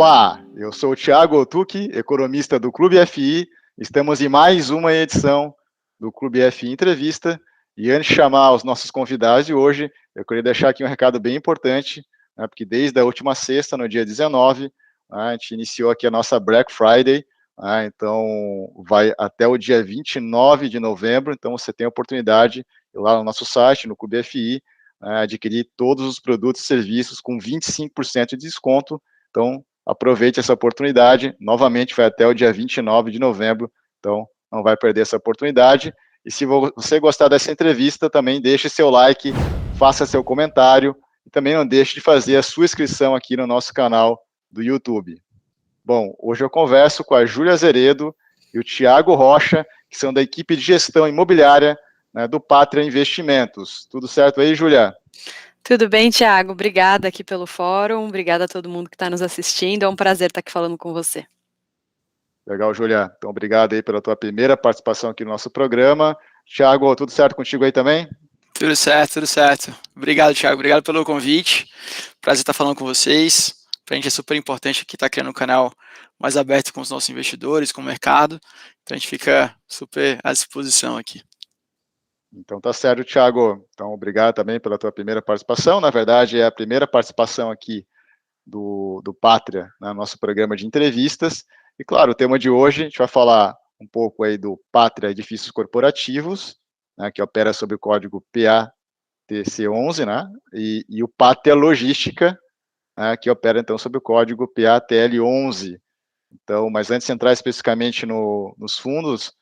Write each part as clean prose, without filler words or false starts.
Olá, eu sou o Thiago Otuki, economista do Clube FI. Estamos em mais uma edição do Clube FI Entrevista. E antes de chamar os nossos convidados de hoje, eu queria deixar aqui um recado bem importante, né, porque desde a última sexta, no dia 19, a gente iniciou aqui a nossa Black Friday, então vai até o dia 29 de novembro, então você tem a oportunidade de ir lá no nosso site, no Clube FI, adquirir todos os produtos e serviços com 25% de desconto. Então, aproveite essa oportunidade. Novamente, vai até o dia 29 de novembro, então não vai perder essa oportunidade. E se você gostar dessa entrevista, também deixe seu like, faça seu comentário e também não deixe de fazer a sua inscrição aqui no nosso canal do YouTube. Bom, hoje eu converso com a Júlia Zeredo e o Thiago Rocha, que são da equipe de gestão imobiliária, né, do Pátria Investimentos. Tudo certo aí, Júlia? Tudo bem, Thiago? Obrigada aqui pelo fórum, obrigada a todo mundo que está nos assistindo, é um prazer estar aqui falando com você. Legal, Júlia. Então, obrigado aí pela tua primeira participação aqui no nosso programa. Thiago, tudo certo contigo aí também? Tudo certo, tudo certo. Obrigado, Thiago. Obrigado pelo convite. Prazer estar falando com vocês. Para a gente é super importante aqui estar criando um canal mais aberto com os nossos investidores, com o mercado. Então, a gente fica super à disposição aqui. Então, tá certo, Thiago. Então, obrigado também pela tua primeira participação. Na verdade, é a primeira participação aqui do Pátria, né, no nosso programa de entrevistas. E, claro, o tema de hoje, a gente vai falar um pouco aí do Pátria Edifícios Corporativos, né, que opera sob o código PATC11, né, e o Pátria Logística, né, que opera, então, sob o código PATL11. Então, mas antes de entrar especificamente nos fundos,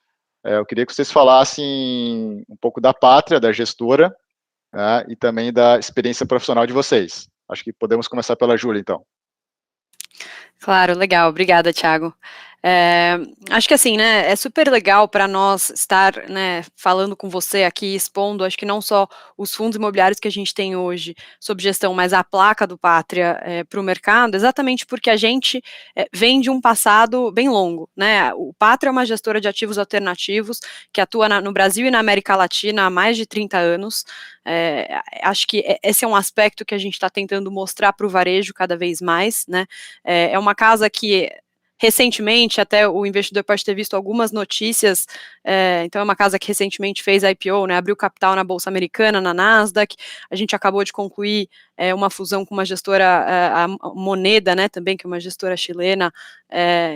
eu queria que vocês falassem um pouco da Pátria, da gestora, né, e também da experiência profissional de vocês. Acho que podemos começar pela Júlia, então. Claro, legal, obrigada, Thiago. Acho que assim, né, é super legal para nós estar, né, falando com você aqui, expondo, acho que não só os fundos imobiliários que a gente tem hoje sob gestão, mas a placa do Pátria para o mercado, exatamente porque a gente vem de um passado bem longo, né, o Pátria é uma gestora de ativos alternativos que atua no Brasil e na América Latina há mais de 30 anos, acho que esse é um aspecto que a gente está tentando mostrar para o varejo cada vez mais, né, é uma casa que recentemente, até o investidor pode ter visto algumas notícias, então é uma casa que recentemente fez IPO, né, abriu capital na Bolsa Americana, na Nasdaq, a gente acabou de concluir uma fusão com uma gestora, a Moneda, né, também, que é uma gestora chilena,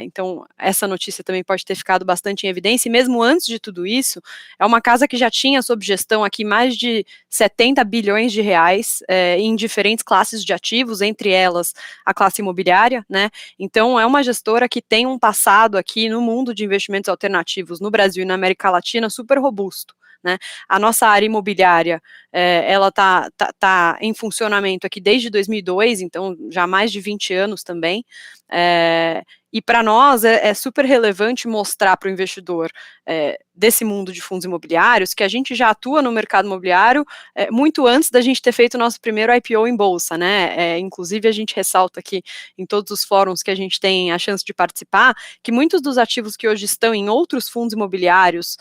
então essa notícia também pode ter ficado bastante em evidência, e mesmo antes de tudo isso, é uma casa que já tinha sob gestão aqui mais de 70 bilhões de reais em diferentes classes de ativos, entre elas a classe imobiliária, né, então é uma gestora que tem um passado aqui no mundo de investimentos alternativos no Brasil e na América Latina super robusto, né? A nossa área imobiliária, ela tá em funcionamento aqui desde 2002, então já há mais de 20 anos também, e para nós é super relevante mostrar para o investidor desse mundo de fundos imobiliários que a gente já atua no mercado imobiliário muito antes da gente ter feito o nosso primeiro IPO em bolsa, né? Inclusive a gente ressalta aqui em todos os fóruns que a gente tem a chance de participar, que muitos dos ativos que hoje estão em outros fundos imobiliários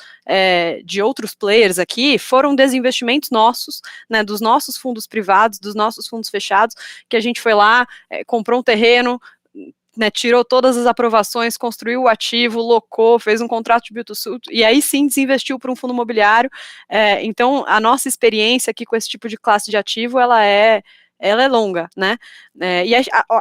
de outros players aqui foram desinvestimentos nossos, né? Dos nossos fundos privados, dos nossos fundos fechados, que a gente foi lá, comprou um terreno, né, tirou todas as aprovações, construiu o ativo, locou, fez um contrato de build-to-suit e aí sim desinvestiu para um fundo imobiliário. Então, a nossa experiência aqui com esse tipo de classe de ativo, ela é longa, né? E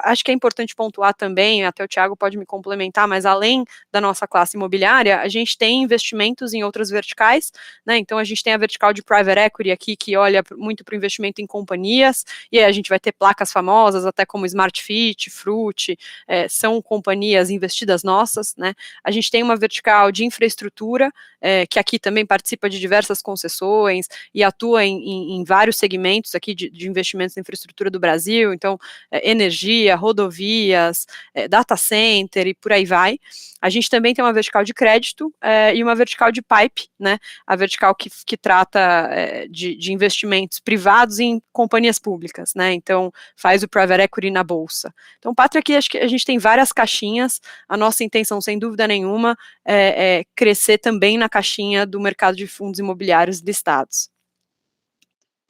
acho que é importante pontuar também, até o Thiago pode me complementar, mas além da nossa classe imobiliária, a gente tem investimentos em outras verticais, né? Então a gente tem a vertical de private equity aqui, que olha muito para o investimento em companhias, e aí a gente vai ter placas famosas, até como SmartFit, Fruit, são companhias investidas nossas, né? A gente tem uma vertical de infraestrutura, que aqui também participa de diversas concessões e atua em vários segmentos aqui de investimentos em infraestrutura do Brasil, então energia, rodovias, data center e por aí vai. A gente também tem uma vertical de crédito e uma vertical de pipe, né? A vertical que trata de investimentos privados em companhias públicas, né? Então faz o private equity na bolsa. Então, Pátria, aqui acho que a gente tem várias caixinhas. A nossa intenção, sem dúvida nenhuma, é crescer também na caixinha do mercado de fundos imobiliários listados.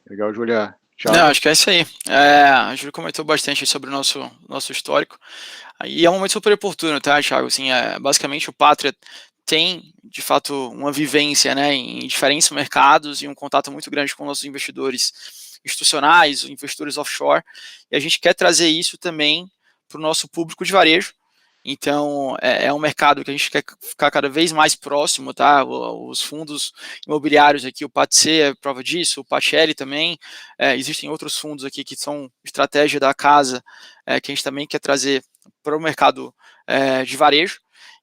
Legal, Júlia. Thiago? Não, acho que é isso aí. A Júlia comentou bastante sobre o nosso histórico. E é um momento super oportuno, tá, Thiago? Assim, basicamente o Pátria tem, de fato, uma vivência, né, em diferentes mercados e um contato muito grande com nossos investidores institucionais, investidores offshore, e a gente quer trazer isso também para o nosso público de varejo. Então, é um mercado que a gente quer ficar cada vez mais próximo, tá? Os fundos imobiliários aqui, o PATC é prova disso, o PATL também, existem outros fundos aqui que são estratégia da casa, que a gente também quer trazer para o mercado de varejo,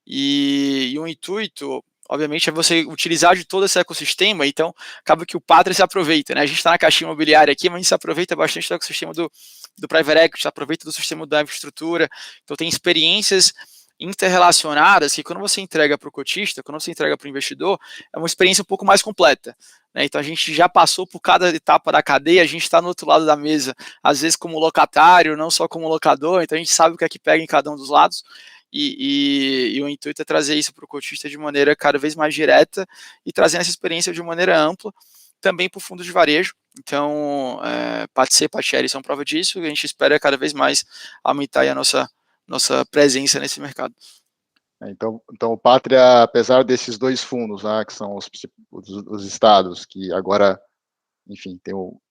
e o intuito, obviamente, é você utilizar de todo esse ecossistema, então acaba que o Pátria se aproveita, né? A gente está na caixinha imobiliária aqui, mas a gente se aproveita bastante do ecossistema do Private Equity, se aproveita do sistema da infraestrutura, então tem experiências interrelacionadas que quando você entrega para o cotista, quando você entrega para o investidor, é uma experiência um pouco mais completa, né? Então a gente já passou por cada etapa da cadeia, a gente está no outro lado da mesa, às vezes como locatário, não só como locador, então a gente sabe o que é que pega em cada um dos lados, e o intuito é trazer isso para o cotista de maneira cada vez mais direta e trazendo essa experiência de maneira ampla também para o fundo de varejo. Então, PATC e PATL são prova disso, e a gente espera cada vez mais aumentar aí a nossa presença nesse mercado. Então o Pátria, apesar desses dois fundos, né, que são os estados, que agora, enfim,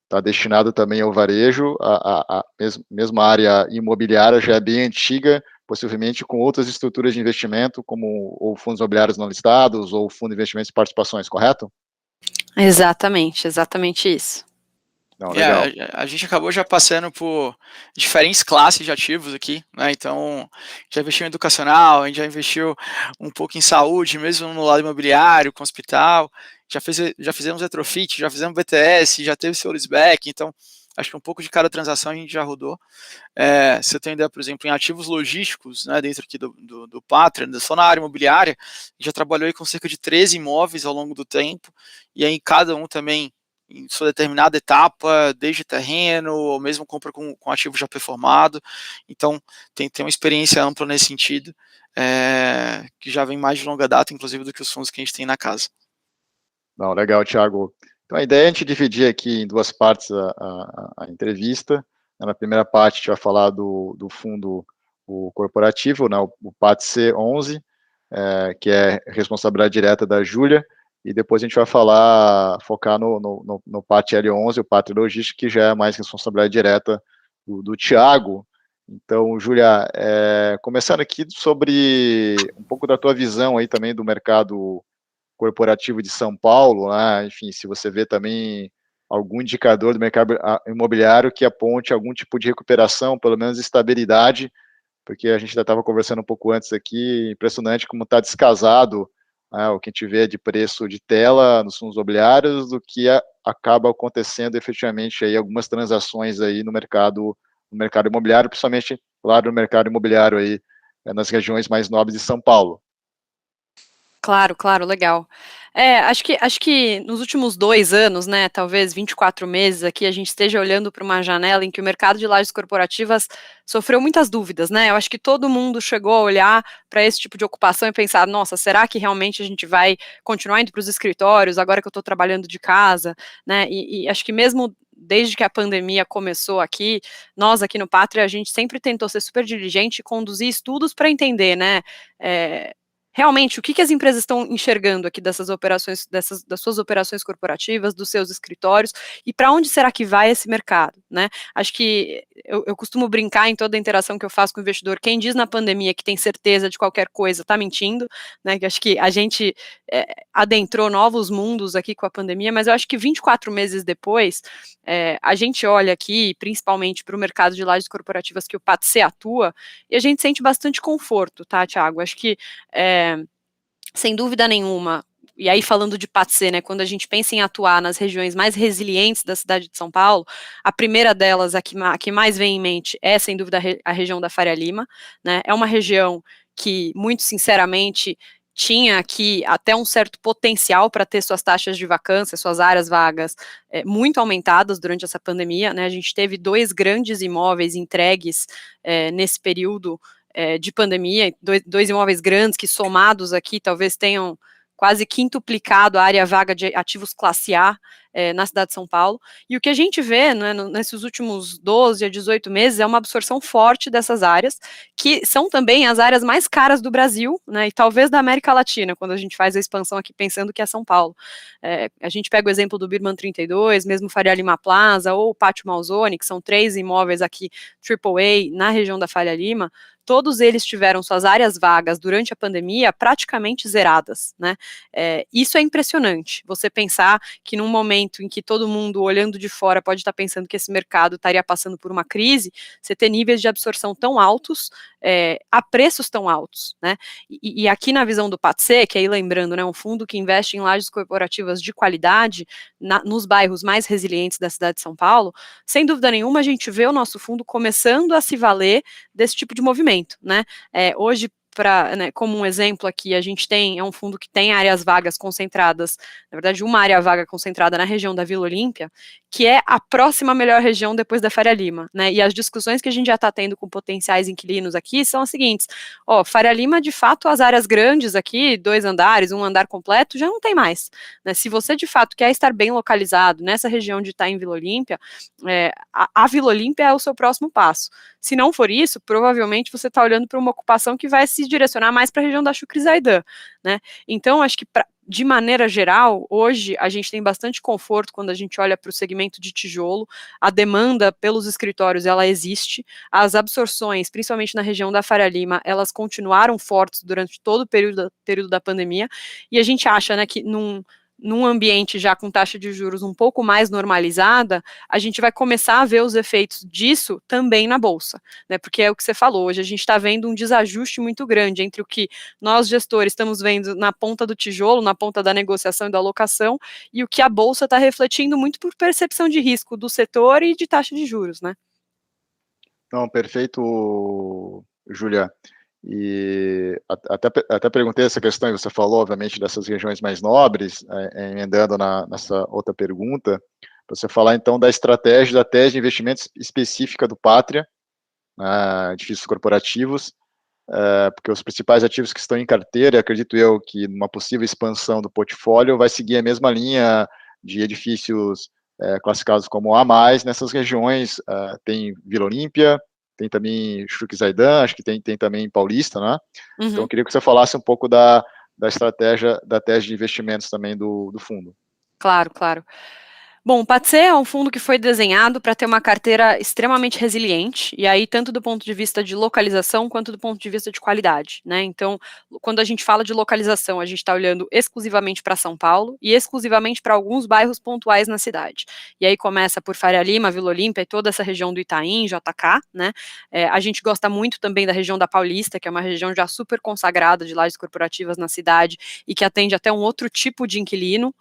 está destinado também ao varejo, a mesma área imobiliária já é bem antiga, possivelmente com outras estruturas de investimento, como ou fundos imobiliários não listados, ou fundo de investimentos e participações, correto? Exatamente isso. Não, legal. A gente acabou já passando por diferentes classes de ativos aqui, né? Então, já investiu em educacional, a gente já investiu um pouco em saúde, mesmo no lado imobiliário, com hospital, já fizemos retrofit, já fizemos BTS, já teve seu leaseback, então acho que um pouco de cada transação a gente já rodou. Se eu tenho ideia, por exemplo, em ativos logísticos, né, dentro aqui do Pátria, só na área imobiliária, já trabalhou aí com cerca de 13 imóveis ao longo do tempo, e aí cada um também em sua determinada etapa, desde terreno, ou mesmo compra com ativo já performado. Então, tem uma experiência ampla nesse sentido, que já vem mais de longa data, inclusive, do que os fundos que a gente tem na casa. Não, legal, Thiago. Então, a ideia é a gente dividir aqui em duas partes a entrevista. Na primeira parte, a gente vai falar do fundo corporativo, né, o PATC 11, que é responsabilidade direta da Júlia, e depois a gente vai focar no PATL 11, o Pátria Logística, que já é mais responsabilidade direta do Thiago. Então, Júlia, começando aqui sobre um pouco da tua visão aí também do mercado corporativo de São Paulo, né? Enfim, se você vê também algum indicador do mercado imobiliário que aponte algum tipo de recuperação, pelo menos estabilidade, porque a gente já estava conversando um pouco antes aqui, impressionante como está descasado, né, o que a gente vê de preço de tela nos fundos imobiliários do que acaba acontecendo efetivamente aí algumas transações aí no mercado imobiliário, principalmente, claro, no mercado imobiliário aí nas regiões mais nobres de São Paulo. Claro, legal. Acho que nos últimos 2 anos, né, talvez 24 meses aqui, a gente esteja olhando para uma janela em que o mercado de lajes corporativas sofreu muitas dúvidas, né? Eu acho que todo mundo chegou a olhar para esse tipo de ocupação e pensar, nossa, será que realmente a gente vai continuar indo para os escritórios agora que eu estou trabalhando de casa, né? E acho que mesmo desde que a pandemia começou aqui, nós aqui no Pátria, a gente sempre tentou ser super diligente e conduzir estudos para entender, né, realmente, o que as empresas estão enxergando aqui dessas operações, das suas operações corporativas, dos seus escritórios, e para onde será que vai esse mercado, né? Acho que eu costumo brincar em toda a interação que eu faço com o investidor, quem diz na pandemia que tem certeza de qualquer coisa está mentindo, né? Que acho que a gente adentrou novos mundos aqui com a pandemia, mas eu acho que 24 meses depois, a gente olha aqui, principalmente para o mercado de lajes corporativas que o PATC atua, e a gente sente bastante conforto, tá, Thiago? Acho que sem dúvida nenhuma, e aí falando de PATC, né, quando a gente pensa em atuar nas regiões mais resilientes da cidade de São Paulo, a primeira delas, a que mais vem em mente, é sem dúvida a região da Faria Lima, né, é uma região que, muito sinceramente, tinha aqui até um certo potencial para ter suas taxas de vacância, suas áreas vagas muito aumentadas durante essa pandemia, né, a gente teve 2 grandes imóveis entregues nesse período de pandemia, 2 imóveis grandes que somados aqui talvez tenham quase quintuplicado a área vaga de ativos classe A na cidade de São Paulo, e o que a gente vê, né, nesses últimos 12 a 18 meses é uma absorção forte dessas áreas, que são também as áreas mais caras do Brasil, né, e talvez da América Latina, quando a gente faz a expansão aqui pensando que é São Paulo. A gente pega o exemplo do Birman 32, mesmo Faria Lima Plaza ou o Pátio Malzone, que são 3 imóveis aqui AAA na região da Faria Lima, todos eles tiveram suas áreas vagas durante a pandemia praticamente zeradas, né? Isso é impressionante, você pensar que num momento em que todo mundo olhando de fora pode estar pensando que esse mercado estaria passando por uma crise, você ter níveis de absorção tão altos, a preços tão altos, né? E aqui na visão do PATC, que aí lembrando, né, um fundo que investe em lajes corporativas de qualidade nos bairros mais resilientes da cidade de São Paulo, sem dúvida nenhuma a gente vê o nosso fundo começando a se valer desse tipo de movimento, né? Hoje, né, como um exemplo aqui, a gente é um fundo que tem áreas vagas concentradas, na verdade, uma área vaga concentrada na região da Vila Olímpia, que é a próxima melhor região depois da Faria Lima, né? E as discussões que a gente já está tendo com potenciais inquilinos aqui são as seguintes: Faria Lima, de fato, as áreas grandes aqui, 2 andares, 1 andar completo, já não tem mais, né? Se você de fato quer estar bem localizado nessa região de Itaim, Vila Olímpia, a Vila Olímpia é o seu próximo passo. Se não for isso, provavelmente você está olhando para uma ocupação que vai se direcionar mais para a região da Chucre Zaidan, né? Então, acho que de maneira geral, hoje a gente tem bastante conforto quando a gente olha para o segmento de tijolo, a demanda pelos escritórios, ela existe, as absorções, principalmente na região da Faria Lima, elas continuaram fortes durante todo o período da pandemia, e a gente acha, né, que num ambiente já com taxa de juros um pouco mais normalizada, a gente vai começar a ver os efeitos disso também na Bolsa, né, porque é o que você falou, hoje a gente está vendo um desajuste muito grande entre o que nós gestores estamos vendo na ponta do tijolo, na ponta da negociação e da alocação, e o que a Bolsa está refletindo muito por percepção de risco do setor e de taxa de juros, né. Não, perfeito, Júlia. E até perguntei essa questão, e você falou, obviamente, dessas regiões mais nobres, emendando nessa outra pergunta, para você falar, então, da estratégia da tese de investimentos específica do Pátria, edifícios corporativos, porque os principais ativos que estão em carteira, acredito eu que numa possível expansão do portfólio vai seguir a mesma linha de edifícios classificados como A+, nessas regiões, tem Vila Olímpia, tem também Chucre Zaidan, acho que tem também Paulista, né? Uhum. Então, eu queria que você falasse um pouco da estratégia, da tese de investimentos também do fundo. Claro, claro. Bom, o PATC é um fundo que foi desenhado para ter uma carteira extremamente resiliente, e aí tanto do ponto de vista de localização, quanto do ponto de vista de qualidade, né? Então, quando a gente fala de localização, a gente está olhando exclusivamente para São Paulo e exclusivamente para alguns bairros pontuais na cidade. E aí começa por Faria Lima, Vila Olímpia e toda essa região do Itaim, JK, né? A gente gosta muito também da região da Paulista, que é uma região já super consagrada de lajes corporativas na cidade e que atende até um outro tipo de inquilino.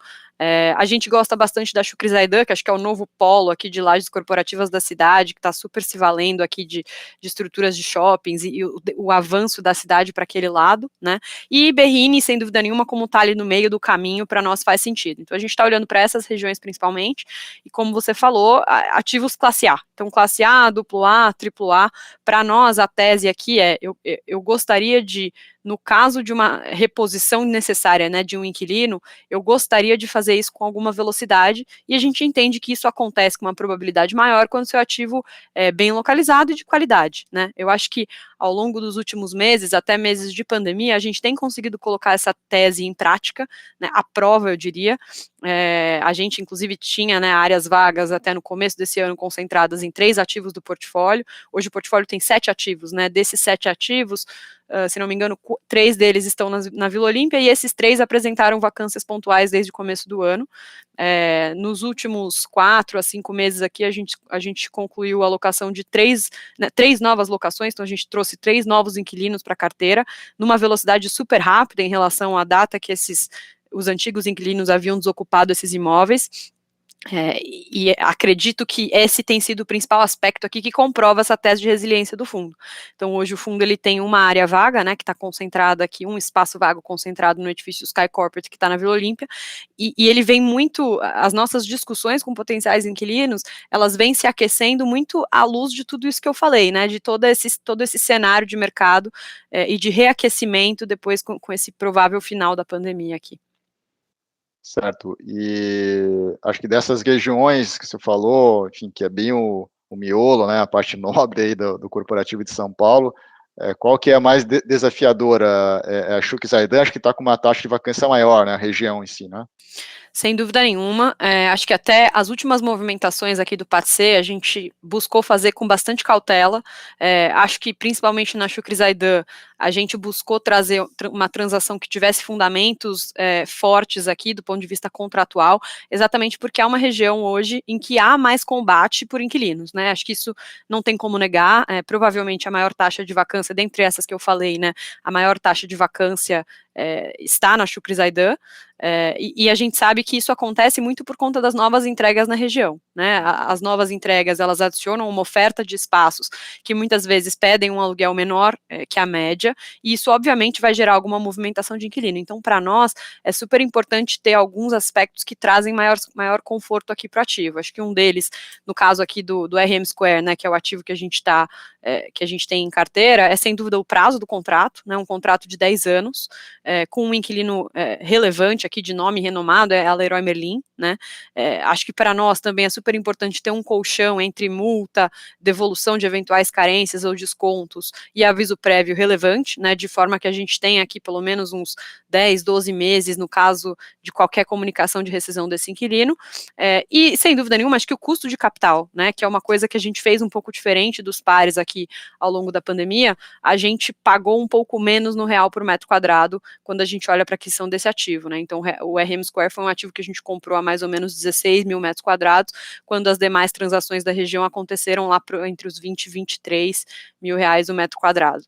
A gente gosta bastante da Chucre Zaidan, que acho que é o novo polo aqui de lajes corporativas da cidade, que está super se valendo aqui de estruturas de shoppings e o avanço da cidade para aquele lado, né? E Berrini, sem dúvida nenhuma, como está ali no meio do caminho, para nós faz sentido. Então a gente está olhando para essas regiões principalmente, e como você falou, ativos classe A. Então, classe A, AAA, AAA, para nós a tese aqui eu gostaria de, no caso de uma reposição necessária, né, de um inquilino, eu gostaria de fazer isso com alguma velocidade, e a gente entende que isso acontece com uma probabilidade maior quando seu ativo é bem localizado e de qualidade, né? Eu acho que ao longo dos últimos meses, até meses de pandemia, a gente tem conseguido colocar essa tese em prática, né, à prova, eu diria. A gente, inclusive, tinha, né, áreas vagas até no começo desse ano concentradas em 3 ativos do portfólio. Hoje o portfólio tem 7 ativos, né? Desses 7 ativos, se não me engano, 3 deles estão na Vila Olímpia, e esses 3 apresentaram vacâncias pontuais desde o começo do ano. Nos últimos 4 a 5 meses aqui, a gente concluiu a alocação de 3 novas locações, então a gente trouxe 3 novos inquilinos para a carteira, numa velocidade super rápida em relação à data que os antigos inquilinos haviam desocupado esses imóveis. E acredito que esse tem sido o principal aspecto aqui que comprova essa tese de resiliência do fundo. Então, hoje o fundo ele tem uma área vaga, né, que está concentrada aqui, um espaço vago concentrado no edifício Sky Corporate, que está na Vila Olímpia, e ele vem muito, as nossas discussões com potenciais inquilinos, elas vêm se aquecendo muito à luz de tudo isso que eu falei, né, de todo esse cenário de mercado e de reaquecimento depois com esse provável final da pandemia aqui. Certo, e acho que dessas regiões que você falou, enfim, que é bem o miolo, né, a parte nobre aí do corporativo de São Paulo, qual que é a mais desafiadora? É a Chucre Zaidan, acho que está com uma taxa de vacância maior, né, a região em si, né? Sem dúvida nenhuma, acho que até as últimas movimentações aqui do PATC a gente buscou fazer com bastante cautela, acho que principalmente na Chucre Zaidan a gente buscou trazer uma transação que tivesse fundamentos fortes aqui do ponto de vista contratual, exatamente porque é uma região hoje em que há mais combate por inquilinos, né, acho que isso não tem como negar, provavelmente a maior taxa de vacância, dentre essas que eu falei, né, a maior taxa de vacância está na Chucre Zaidan, e a gente sabe que isso acontece muito por conta das novas entregas na região, né, as novas entregas, elas adicionam uma oferta de espaços que muitas vezes pedem um aluguel menor que a média, e isso obviamente vai gerar alguma movimentação de inquilino, então para nós é super importante ter alguns aspectos que trazem maior conforto aqui para o ativo, acho que um deles, no caso aqui do RM Square, né, que é o ativo que a gente tem em carteira, é sem dúvida o prazo do contrato, né, um contrato de 10 anos, com um inquilino relevante aqui de nome renomado, é a Leroy Merlin, né, acho que para nós também é super importante ter um colchão entre multa, devolução de eventuais carências ou descontos e aviso prévio relevante, né, de forma que a gente tenha aqui pelo menos uns 10, 12 meses no caso de qualquer comunicação de rescisão desse inquilino, e sem dúvida nenhuma, acho que o custo de capital, né, que é uma coisa que a gente fez um pouco diferente dos pares aqui ao longo da pandemia, a gente pagou um pouco menos no real por metro quadrado quando a gente olha para a aquisição desse ativo, né, então o RM Square foi um ativo que a gente comprou a mais ou menos 16 mil metros quadrados, quando as demais transações da região aconteceram lá entre os 20 e 23 mil reais o metro quadrado.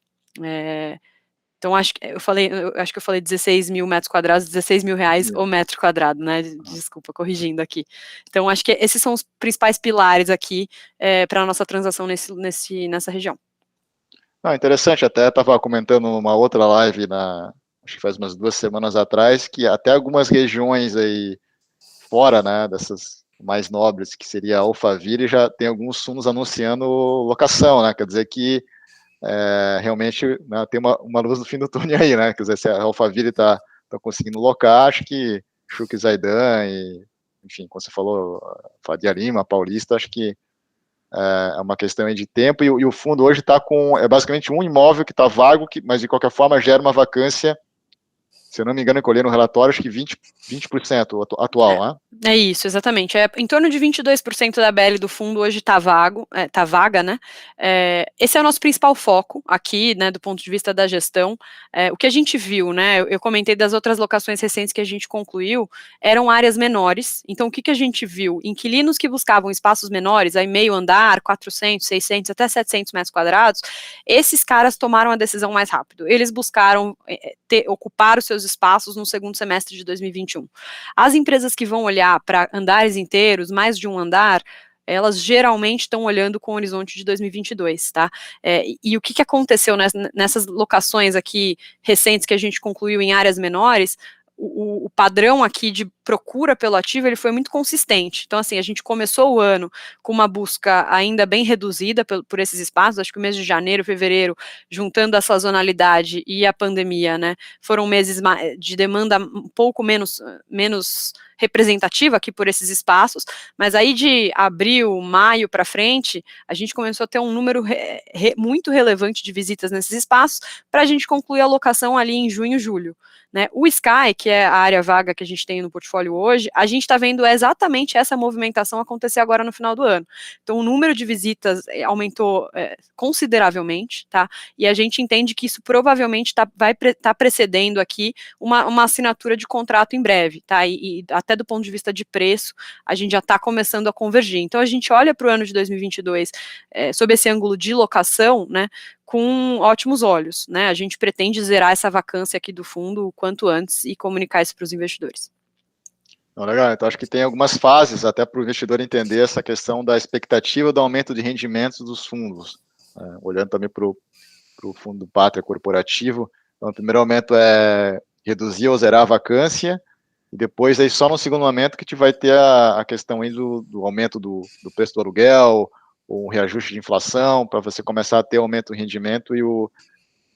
Então, acho que eu falei 16 mil metros quadrados, 16 mil reais o metro quadrado, né? Desculpa, corrigindo aqui. Então, acho que esses são os principais pilares aqui para a nossa transação nessa região. Interessante, até estava comentando numa outra live, acho que faz umas 2 semanas atrás, que até algumas regiões aí fora, né, dessas mais nobres, que seria Alphaville, já tem alguns fundos anunciando locação, né? Quer dizer que realmente, né, tem uma luz no fim do túnel aí, né? Quer dizer, se a Alphaville está conseguindo locar, acho que Chucre Zaidan e, enfim, como você falou, Faria Lima, Paulista, acho que é uma questão aí de tempo, e o fundo hoje está com, basicamente um imóvel que está vago, mas de qualquer forma gera uma vacância, se eu não me engano, eu colhi no relatório, acho que 20% atual, né? É isso, exatamente. Em torno de 22% da BL do fundo hoje está vaga, né? Esse é o nosso principal foco aqui, né, do ponto de vista da gestão. O que a gente viu, né, eu comentei das outras locações recentes que a gente concluiu, eram áreas menores. Então, o que a gente viu? Inquilinos que buscavam espaços menores, aí meio andar, 400, 600, até 700 metros quadrados, esses caras tomaram a decisão mais rápido. Eles buscaram ocupar os seus espaços no segundo semestre de 2021. As empresas que vão olhar para andares inteiros, mais de um andar, elas geralmente estão olhando com o horizonte de 2022, tá? E o que aconteceu nessas locações aqui recentes que a gente concluiu em áreas menores? O padrão aqui de procura pelo ativo, ele foi muito consistente. Então, assim, a gente começou o ano com uma busca ainda bem reduzida por esses espaços, acho que o mês de janeiro, fevereiro, juntando a sazonalidade e a pandemia, né, foram meses de demanda um pouco menos representativa aqui por esses espaços, mas aí de abril, maio para frente, a gente começou a ter um número muito relevante de visitas nesses espaços, para a gente concluir a locação ali em junho, julho, né? O Sky, que é a área vaga que a gente tem no portfólio hoje, a gente está vendo exatamente essa movimentação acontecer agora no final do ano. Então, o número de visitas aumentou consideravelmente, tá? E a gente entende que isso provavelmente vai estar precedendo aqui uma assinatura de contrato em breve, tá? E até do ponto de vista de preço, a gente já está começando a convergir. Então, a gente olha para o ano de 2022 sob esse ângulo de locação, né, com ótimos olhos, né? A gente pretende zerar essa vacância aqui do fundo o quanto antes e comunicar isso para os investidores. Legal, então acho que tem algumas fases até para o investidor entender essa questão da expectativa do aumento de rendimentos dos fundos, olhando também para o fundo Pátria Corporativo. Então, o primeiro momento é reduzir ou zerar a vacância, e depois aí só no segundo momento que a gente vai ter a questão aí do aumento do preço do aluguel, ou um reajuste de inflação, para você começar a ter aumento do rendimento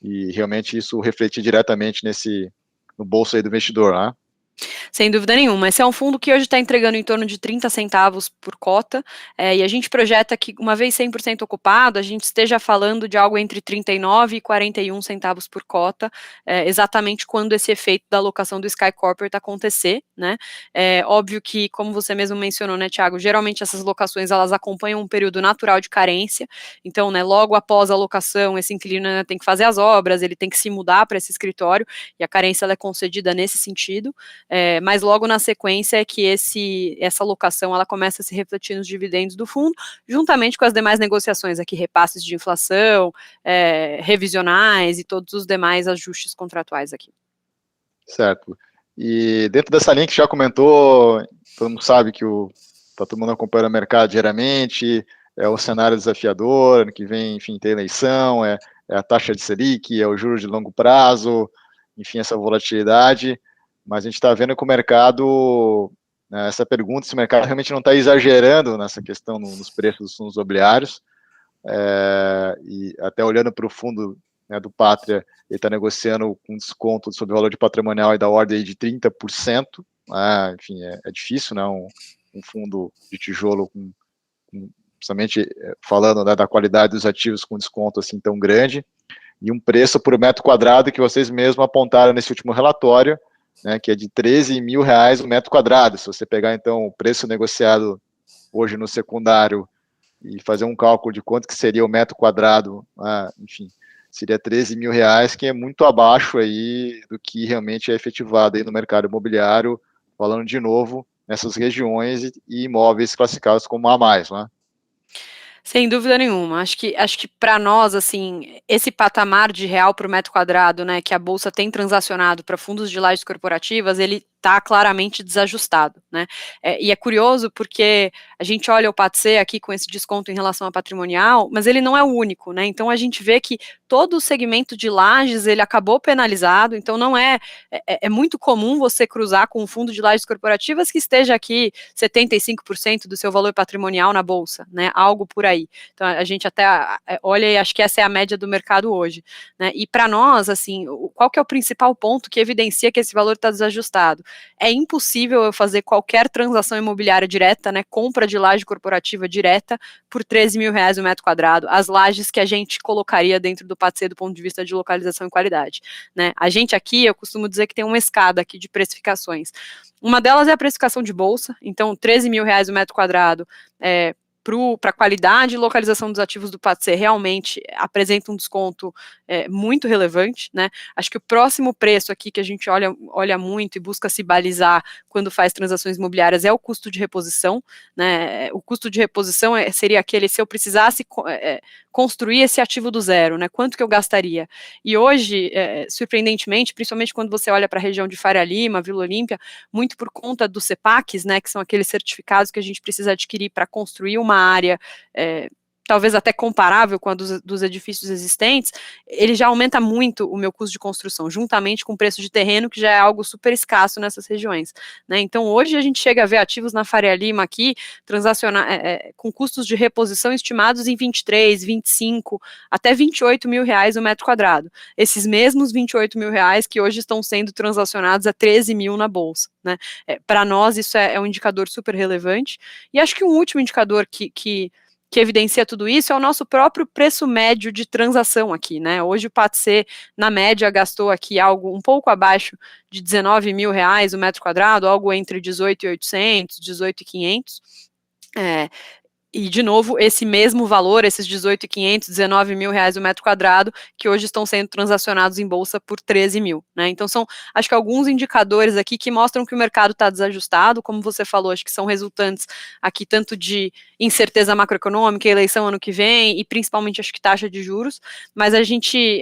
e realmente isso refletir diretamente no bolso aí do investidor, né? Sem dúvida nenhuma. Esse é um fundo que hoje está entregando em torno de 30 centavos por cota, e a gente projeta que, uma vez 100% ocupado, a gente esteja falando de algo entre 39 e 41 centavos por cota, exatamente quando esse efeito da alocação do Sky Corporate acontecer, né? É óbvio que, como você mesmo mencionou, né, Thiago, geralmente essas locações, elas acompanham um período natural de carência, então, né, logo após a locação, esse inquilino, né, tem que fazer as obras, ele tem que se mudar para esse escritório, e a carência, ela é concedida nesse sentido. Mas logo na sequência é que essa alocação ela começa a se refletir nos dividendos do fundo, juntamente com as demais negociações aqui, repasses de inflação, revisionais e todos os demais ajustes contratuais aqui. Certo. E dentro dessa linha que já comentou, todo mundo sabe que tá todo mundo acompanhando o mercado diariamente, é um cenário desafiador, ano que vem, enfim, tem eleição, é a taxa de Selic, é o juros de longo prazo, enfim, essa volatilidade, mas a gente está vendo que o mercado, né, essa pergunta, se o mercado realmente não está exagerando nessa questão nos preços dos fundos imobiliários, e até olhando para o fundo, né, do Pátria, ele está negociando com desconto sobre o valor de patrimonial aí da ordem de 30%, enfim, é difícil, né, um fundo de tijolo, principalmente falando, né, da qualidade dos ativos com desconto assim tão grande, e um preço por metro quadrado que vocês mesmos apontaram nesse último relatório, né, que é de R$13 mil o metro quadrado. Se você pegar, então, o preço negociado hoje no secundário e fazer um cálculo de quanto que seria o metro quadrado, enfim, seria R$13 mil, que é muito abaixo aí do que realmente é efetivado aí no mercado imobiliário, falando de novo nessas regiões e imóveis classificados como A+, né? Sem dúvida nenhuma. Acho que para nós, assim, esse patamar de real por metro quadrado, né, que a Bolsa tem transacionado para fundos de lajes corporativas, ele está claramente desajustado, né? E é curioso porque a gente olha o PATC aqui com esse desconto em relação a patrimonial, mas ele não é o único, né? Então a gente vê que todo o segmento de lajes, ele acabou penalizado, então não é muito comum você cruzar com um fundo de lajes corporativas que esteja aqui 75% do seu valor patrimonial na Bolsa, né? Algo por aí. Então a gente até olha e acho que essa é a média do mercado hoje, né? E para nós, assim, qual que é o principal ponto que evidencia que esse valor está desajustado? É impossível eu fazer qualquer transação imobiliária direta, né, compra de laje corporativa direta por R$13 mil o metro quadrado, as lajes que a gente colocaria dentro do PATC do ponto de vista de localização e qualidade, né? A gente aqui, eu costumo dizer que tem uma escada aqui de precificações. Uma delas é a precificação de bolsa, então R$13 mil o metro quadrado para a qualidade e localização dos ativos do PATC realmente apresenta um desconto muito relevante, né? Acho que o próximo preço aqui que a gente olha muito e busca se balizar quando faz transações imobiliárias é o custo de reposição, né? O custo de reposição seria aquele, se eu precisasse construir esse ativo do zero, né? Quanto que eu gastaria? E hoje, surpreendentemente, principalmente quando você olha para a região de Faria Lima, Vila Olímpia, muito por conta dos CEPACs, né? Que são aqueles certificados que a gente precisa adquirir para construir uma área talvez até comparável com a dos edifícios existentes, ele já aumenta muito o meu custo de construção, juntamente com o preço de terreno, que já é algo super escasso nessas regiões, né? Então, hoje a gente chega a ver ativos na Faria Lima aqui, transacionar com custos de reposição estimados em 23, 25, até R$28 mil o metro quadrado. Esses mesmos R$28 mil que hoje estão sendo transacionados a R$13 mil na Bolsa, né? Para nós, isso é um indicador super relevante. E acho que um último indicador que evidencia tudo isso é o nosso próprio preço médio de transação aqui, né? Hoje o PATC, na média, gastou aqui algo um pouco abaixo de R$19 mil o metro quadrado, algo entre 18.800, 18.500. E, de novo, esse mesmo valor, esses 18.500, 19 mil o metro quadrado, que hoje estão sendo transacionados em bolsa por 13 mil, né? Então, são, acho que alguns indicadores aqui que mostram que o mercado está desajustado, como você falou, acho que são resultantes aqui tanto de incerteza macroeconômica, eleição ano que vem, e principalmente, acho que taxa de juros, mas a gente,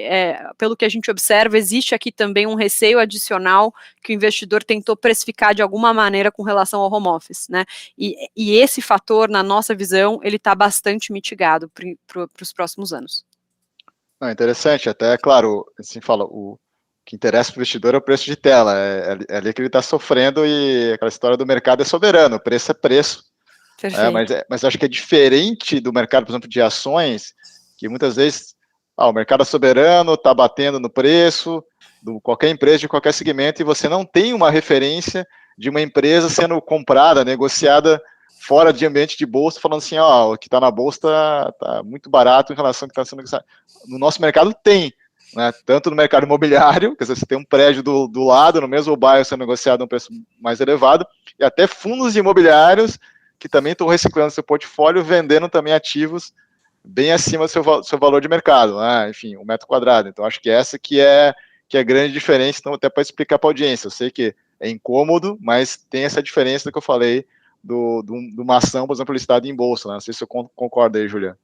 pelo que a gente observa, existe aqui também um receio adicional que o investidor tentou precificar de alguma maneira com relação ao home office, né? E esse fator, na nossa visão, ele está bastante mitigado para os próximos anos. Interessante, até, claro, assim fala, o que interessa para o investidor é o preço de tela, é ali que ele está sofrendo, e aquela história do mercado é soberano, o preço é preço. Mas acho que é diferente do mercado, por exemplo, de ações, que muitas vezes o mercado é soberano, está batendo no preço, qualquer empresa de qualquer segmento, e você não tem uma referência de uma empresa sendo comprada, negociada fora de ambiente de bolsa, falando assim, o que está na bolsa está muito barato em relação ao que está sendo negociado. No nosso mercado tem, né, tanto no mercado imobiliário, quer dizer, você tem um prédio do lado, no mesmo bairro sendo negociado a um preço mais elevado, e até fundos imobiliários que também estão reciclando seu portfólio, vendendo também ativos bem acima do seu valor de mercado, né? Enfim, um metro quadrado. Então, acho que essa que é a grande diferença, então, até para explicar para a audiência. Eu sei que é incômodo, mas tem essa diferença do que eu falei de uma ação, por exemplo, listada em bolsa, né? Não sei se você concorda aí, Juliana.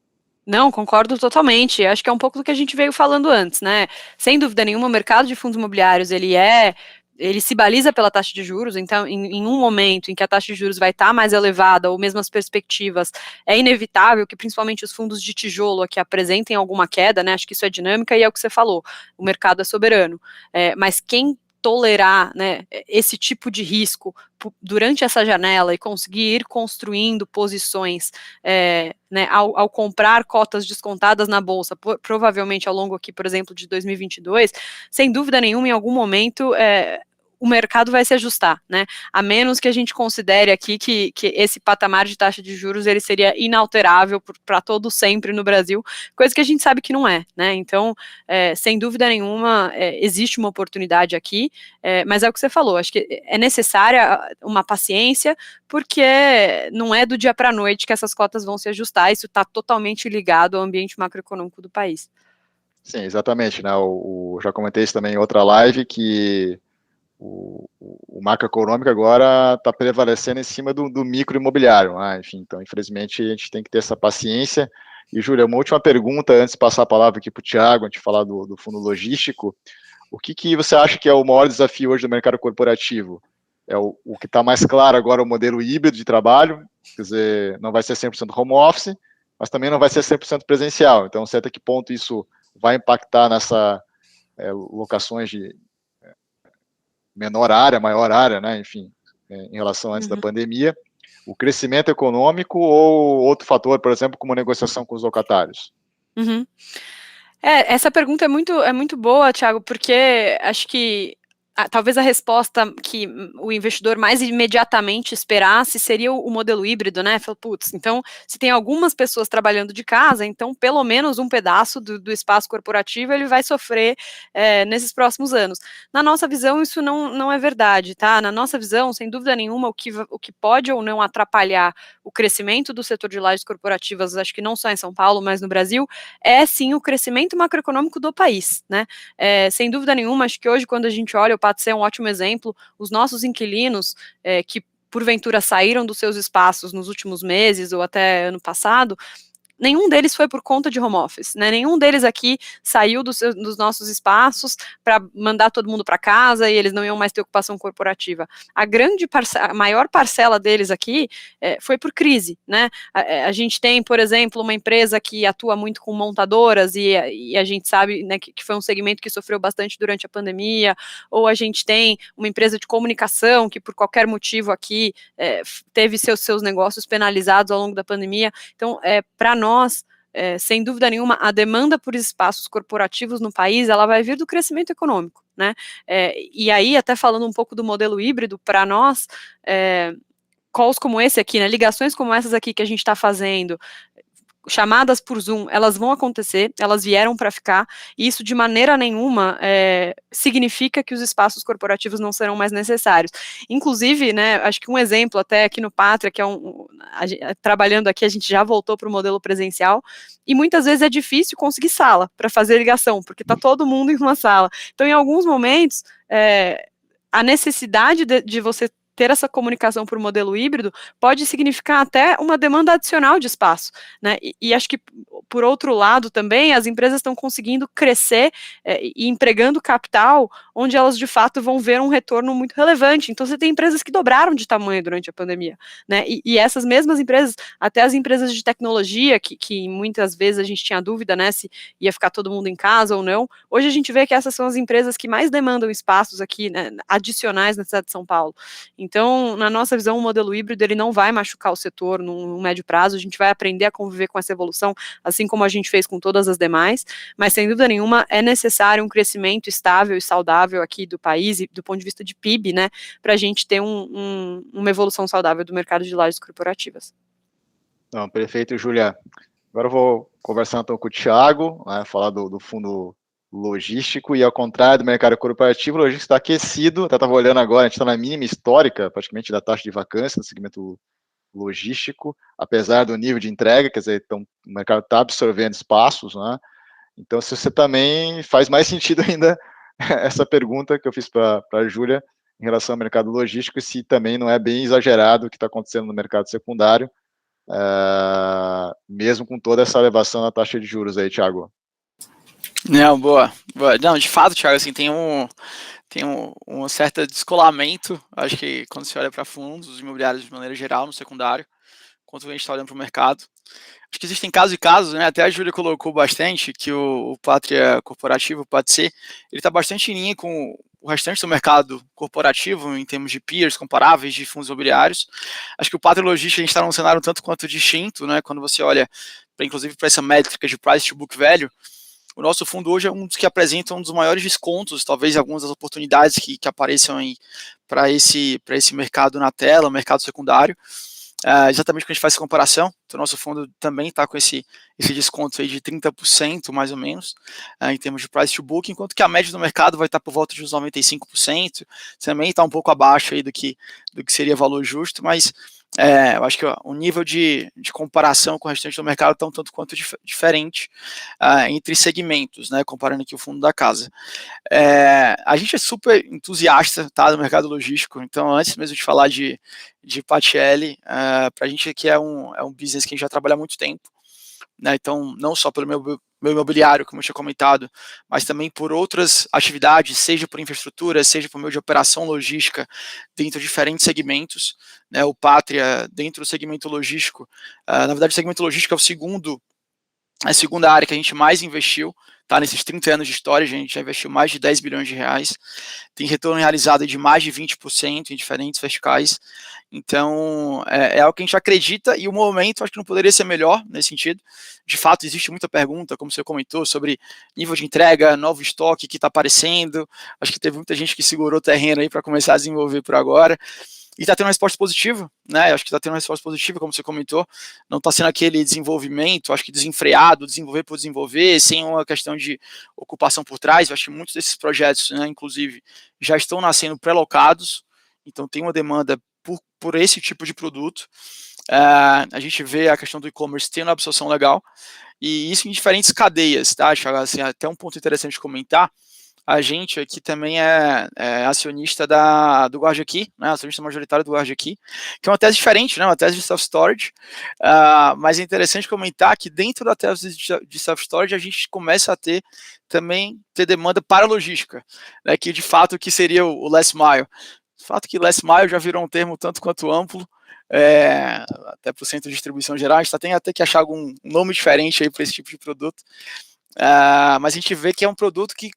Não, concordo totalmente. Acho que é um pouco do que a gente veio falando antes, né? Sem dúvida nenhuma, o mercado de fundos imobiliários, ele se baliza pela taxa de juros, então, em um momento em que a taxa de juros vai estar mais elevada, ou mesmo as perspectivas, é inevitável que principalmente os fundos de tijolo aqui apresentem alguma queda, né? Acho que isso é dinâmica e é o que você falou, o mercado é soberano. Mas quem tolerar, né, esse tipo de risco durante essa janela e conseguir ir construindo posições, né, ao comprar cotas descontadas na bolsa, provavelmente ao longo aqui, por exemplo, de 2022, sem dúvida nenhuma, em algum momento, o mercado vai se ajustar, né? A menos que a gente considere aqui que esse patamar de taxa de juros ele seria inalterável para todo sempre no Brasil, coisa que a gente sabe que não é, né? Então, sem dúvida nenhuma, existe uma oportunidade aqui, mas é o que você falou, acho que é necessária uma paciência, porque não é do dia para a noite que essas cotas vão se ajustar, isso está totalmente ligado ao ambiente macroeconômico do país. Sim, exatamente, né? Já comentei isso também em outra live, que o macroeconômico agora está prevalecendo em cima do micro imobiliário, né? Enfim, então, infelizmente, a gente tem que ter essa paciência. E, Júlia, uma última pergunta, antes de passar a palavra aqui para o Thiago, antes de falar do fundo logístico, o que você acha que é o maior desafio hoje do mercado corporativo? É o que está mais claro agora, o modelo híbrido de trabalho, quer dizer, não vai ser 100% home office, mas também não vai ser 100% presencial. Então, sei até que ponto isso vai impactar nessa locações de menor área, maior área, né? Enfim, em relação antes da pandemia, o crescimento econômico ou outro fator, por exemplo, como negociação com os locatários? Essa pergunta é muito boa, Thiago, porque acho que talvez a resposta que o investidor mais imediatamente esperasse seria o modelo híbrido, né? Fala, putz, então, se tem algumas pessoas trabalhando de casa, então pelo menos um pedaço do espaço corporativo ele vai sofrer nesses próximos anos. Na nossa visão, isso não é verdade, tá? Na nossa visão, sem dúvida nenhuma, o que pode ou não atrapalhar o crescimento do setor de lajes corporativas, acho que não só em São Paulo, mas no Brasil, é sim o crescimento macroeconômico do país, né? Sem dúvida nenhuma, acho que hoje, quando a gente olha, o Patse é um ótimo exemplo, os nossos inquilinos que porventura saíram dos seus espaços nos últimos meses ou até ano passado, nenhum deles foi por conta de home office, né? Nenhum deles aqui saiu dos nossos espaços para mandar todo mundo para casa e eles não iam mais ter ocupação corporativa. A maior parcela deles aqui foi por crise, né? A gente tem, por exemplo, uma empresa que atua muito com montadoras e a gente sabe, né, que foi um segmento que sofreu bastante durante a pandemia, ou a gente tem uma empresa de comunicação que por qualquer motivo aqui teve seus negócios penalizados ao longo da pandemia. Então, para nós, sem dúvida nenhuma, a demanda por espaços corporativos no país, ela vai vir do crescimento econômico, né? E aí, até falando um pouco do modelo híbrido, para nós, calls como esse aqui, né, ligações como essas aqui que a gente está fazendo, chamadas por Zoom, elas vão acontecer, elas vieram para ficar, e isso de maneira nenhuma significa que os espaços corporativos não serão mais necessários. Inclusive, né, acho que um exemplo até aqui no Pátria, que trabalhando aqui, a gente já voltou para o modelo presencial, e muitas vezes é difícil conseguir sala para fazer ligação, porque está todo mundo em uma sala. Então, em alguns momentos, a necessidade de você ter essa comunicação por modelo híbrido pode significar até uma demanda adicional de espaço, né? E acho que, por outro lado, também as empresas estão conseguindo crescer e empregando capital onde elas, de fato, vão ver um retorno muito relevante. Então, você tem empresas que dobraram de tamanho durante a pandemia, né? E essas mesmas empresas, até as empresas de tecnologia, que muitas vezes a gente tinha dúvida, né, se ia ficar todo mundo em casa ou não, hoje a gente vê que essas são as empresas que mais demandam espaços aqui, né, adicionais na cidade de São Paulo. Então, na nossa visão, o modelo híbrido ele não vai machucar o setor no médio prazo, a gente vai aprender a conviver com essa evolução, assim como a gente fez com todas as demais, mas sem dúvida nenhuma é necessário um crescimento estável e saudável aqui do país, e do ponto de vista de PIB, né, para a gente ter uma evolução saudável do mercado de lajes corporativas. Não, perfeito, Júlia. Agora eu vou conversar então com o Thiago, né, falar do fundo logístico, e ao contrário do mercado corporativo, o logístico está aquecido, até estava olhando agora, a gente está na mínima histórica, praticamente, da taxa de vacância no segmento logístico, apesar do nível de entrega, quer dizer, então, o mercado está absorvendo espaços, né? Então, se você também faz mais sentido ainda essa pergunta que eu fiz para a Júlia em relação ao mercado logístico, e se também não é bem exagerado o que está acontecendo no mercado secundário, mesmo com toda essa elevação na taxa de juros aí, Thiago. Não, boa. Não, de fato, Thiago, assim, tem um certo descolamento, acho que quando você olha para fundos imobiliários de maneira geral, no secundário, quanto a gente está olhando para o mercado. Acho que existem casos e casos, né? Até a Júlia colocou bastante que o Pátria Corporativo, o PATC, ele está bastante em linha com o restante do mercado corporativo, em termos de peers comparáveis de fundos imobiliários. Acho que o Pátria Logística, a gente está num cenário tanto quanto distinto, né? Quando você olha, inclusive, para essa métrica de price to book value, o nosso fundo hoje é um dos que apresenta um dos maiores descontos, talvez algumas das oportunidades que apareçam aí para esse mercado na tela, o mercado secundário. Exatamente quando a gente faz essa comparação, então o nosso fundo também está com esse desconto aí de 30%, mais ou menos, em termos de price to book, enquanto que a média do mercado vai estar por volta de uns 95%, também está um pouco abaixo aí do que seria valor justo, mas eu acho que o nível de comparação com o restante do mercado está um tanto quanto diferente entre segmentos, né, comparando aqui o fundo da casa. A gente é super entusiasta, tá, do mercado logístico, então antes mesmo de falar de PATL, para a gente aqui é um business que a gente já trabalha há muito tempo, né, então não só pelo meu imobiliário, como eu tinha comentado, mas também por outras atividades, seja por infraestrutura, seja por meio de operação logística, dentro de diferentes segmentos, né, o Pátria, dentro do segmento logístico, na verdade o segmento logístico é a segunda área que a gente mais investiu, tá, nesses 30 anos de história, a gente já investiu mais de 10 bilhões de reais, tem retorno realizado de mais de 20% em diferentes verticais, então é algo que a gente acredita, e o momento acho que não poderia ser melhor nesse sentido. De fato, existe muita pergunta, como você comentou, sobre nível de entrega, novo estoque que está aparecendo, acho que teve muita gente que segurou o terreno aí para começar a desenvolver por agora, e está tendo uma resposta positiva, né? Acho que está tendo uma resposta positiva, como você comentou. Não está sendo aquele desenvolvimento, acho que desenfreado, desenvolver por desenvolver, sem uma questão de ocupação por trás. Eu acho que muitos desses projetos, né, inclusive, já estão nascendo pré-locados, então tem uma demanda por esse tipo de produto. A gente vê a questão do e-commerce tendo uma absorção legal, e isso em diferentes cadeias, tá? Assim, até um ponto interessante de comentar. A gente aqui também é acionista do Guardi-Aqui, né, acionista majoritário do Guardi-Aqui, que é uma tese diferente, né, uma tese de self-storage, mas é interessante comentar que dentro da tese de self-storage a gente começa a ter demanda para logística, né, que de fato o que seria o last mile. De fato que last mile já virou um termo tanto quanto amplo, até para o centro de distribuição geral, a gente tem até que achar algum nome diferente aí para esse tipo de produto, mas a gente vê que é um produto que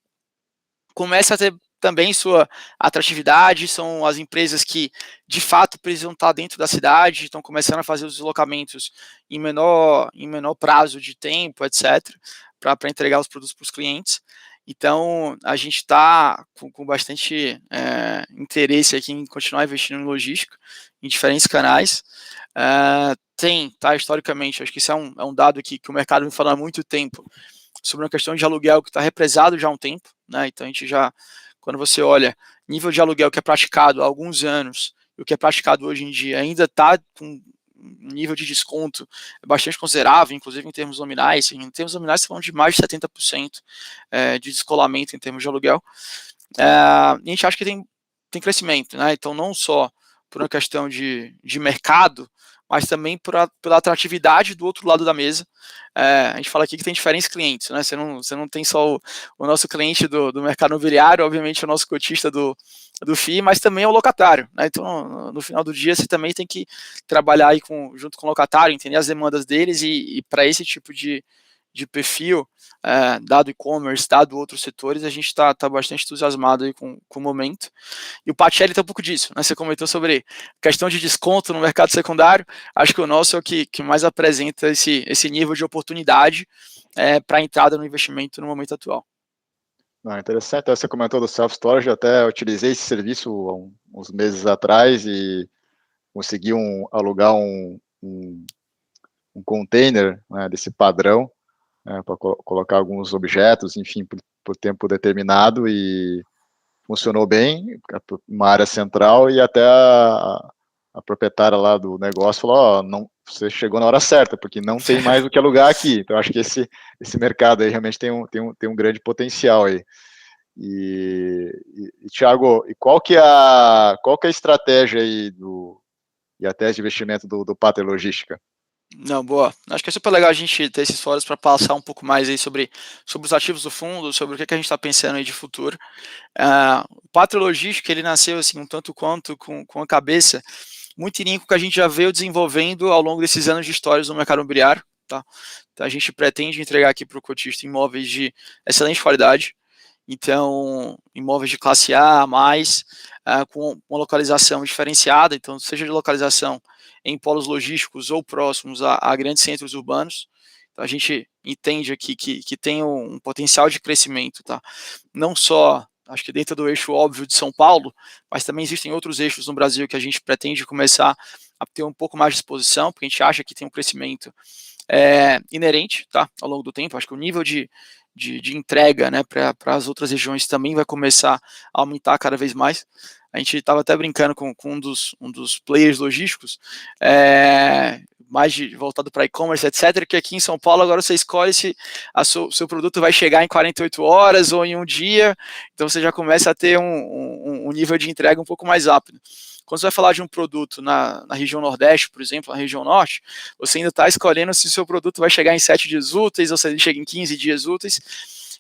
começa a ter também sua atratividade, são as empresas que de fato precisam estar dentro da cidade, estão começando a fazer os deslocamentos em menor prazo de tempo, etc., para entregar os produtos para os clientes. Então, a gente está com bastante interesse aqui em continuar investindo em logística, em diferentes canais. Historicamente, acho que isso é um dado que o mercado vem falando há muito tempo, sobre uma questão de aluguel que está represado já há um tempo, né? Então a gente já, quando você olha nível de aluguel que é praticado há alguns anos e o que é praticado hoje em dia, ainda está com um nível de desconto bastante considerável, inclusive em termos nominais. Em termos nominais, falando de mais de 70% de descolamento em termos de aluguel. E a gente acha que tem crescimento, né? Então não só por uma questão de mercado, mas também pela atratividade do outro lado da mesa. A gente fala aqui que tem diferentes clientes, né? Você não tem só o nosso cliente do mercado imobiliário, obviamente o nosso cotista do FII, mas também é o locatário, né? Então, no final do dia, você também tem que trabalhar aí junto com o locatário, entender as demandas deles e para esse tipo de de perfil, dado e-commerce, dado outros setores, a gente está bastante entusiasmado aí com o momento. E o Pacelli tem um pouco disso, né? Você comentou sobre questão de desconto no mercado secundário, acho que o nosso é o que mais apresenta esse nível de oportunidade para a entrada no investimento no momento atual. Não, interessante, você comentou do self-storage, eu até utilizei esse serviço uns meses atrás e consegui alugar um container, né, desse padrão, para colocar alguns objetos, enfim, por tempo determinado, e funcionou bem, uma área central, e até a proprietária lá do negócio falou, não, você chegou na hora certa, porque não tem mais o que alugar aqui. Então, acho que esse mercado aí realmente tem um grande potencial aí. E Thiago, e qual que é a estratégia aí e a tese de investimento do Pátria Logística? Não, boa. Acho que é super legal a gente ter esses fóruns para passar um pouco mais aí sobre os ativos do fundo, sobre o que a gente está pensando aí de futuro. O Pátria Logística, ele nasceu assim, um tanto quanto com a cabeça muito em linha com o que a gente já veio desenvolvendo ao longo desses anos de histórias no mercado imobiliário. Tá? Então a gente pretende entregar aqui para o cotista imóveis de excelente qualidade, então imóveis de classe A, mais, com uma localização diferenciada, então seja de localização em polos logísticos ou próximos a grandes centros urbanos. Então a gente entende aqui que tem um potencial de crescimento, tá? Não só, acho que dentro do eixo óbvio de São Paulo, mas também existem outros eixos no Brasil que a gente pretende começar a ter um pouco mais de exposição, porque a gente acha que tem um crescimento inerente, tá, ao longo do tempo. Acho que o nível de entrega, né, para as outras regiões também vai começar a aumentar cada vez mais. A gente estava até brincando com um dos players logísticos, mais voltado para e-commerce, etc., que aqui em São Paulo agora você escolhe se seu produto vai chegar em 48 horas ou em um dia, então você já começa a ter um nível de entrega um pouco mais rápido. Quando você vai falar de um produto na região Nordeste, por exemplo, na região Norte, você ainda está escolhendo se o seu produto vai chegar em 7 dias úteis ou se ele chega em 15 dias úteis.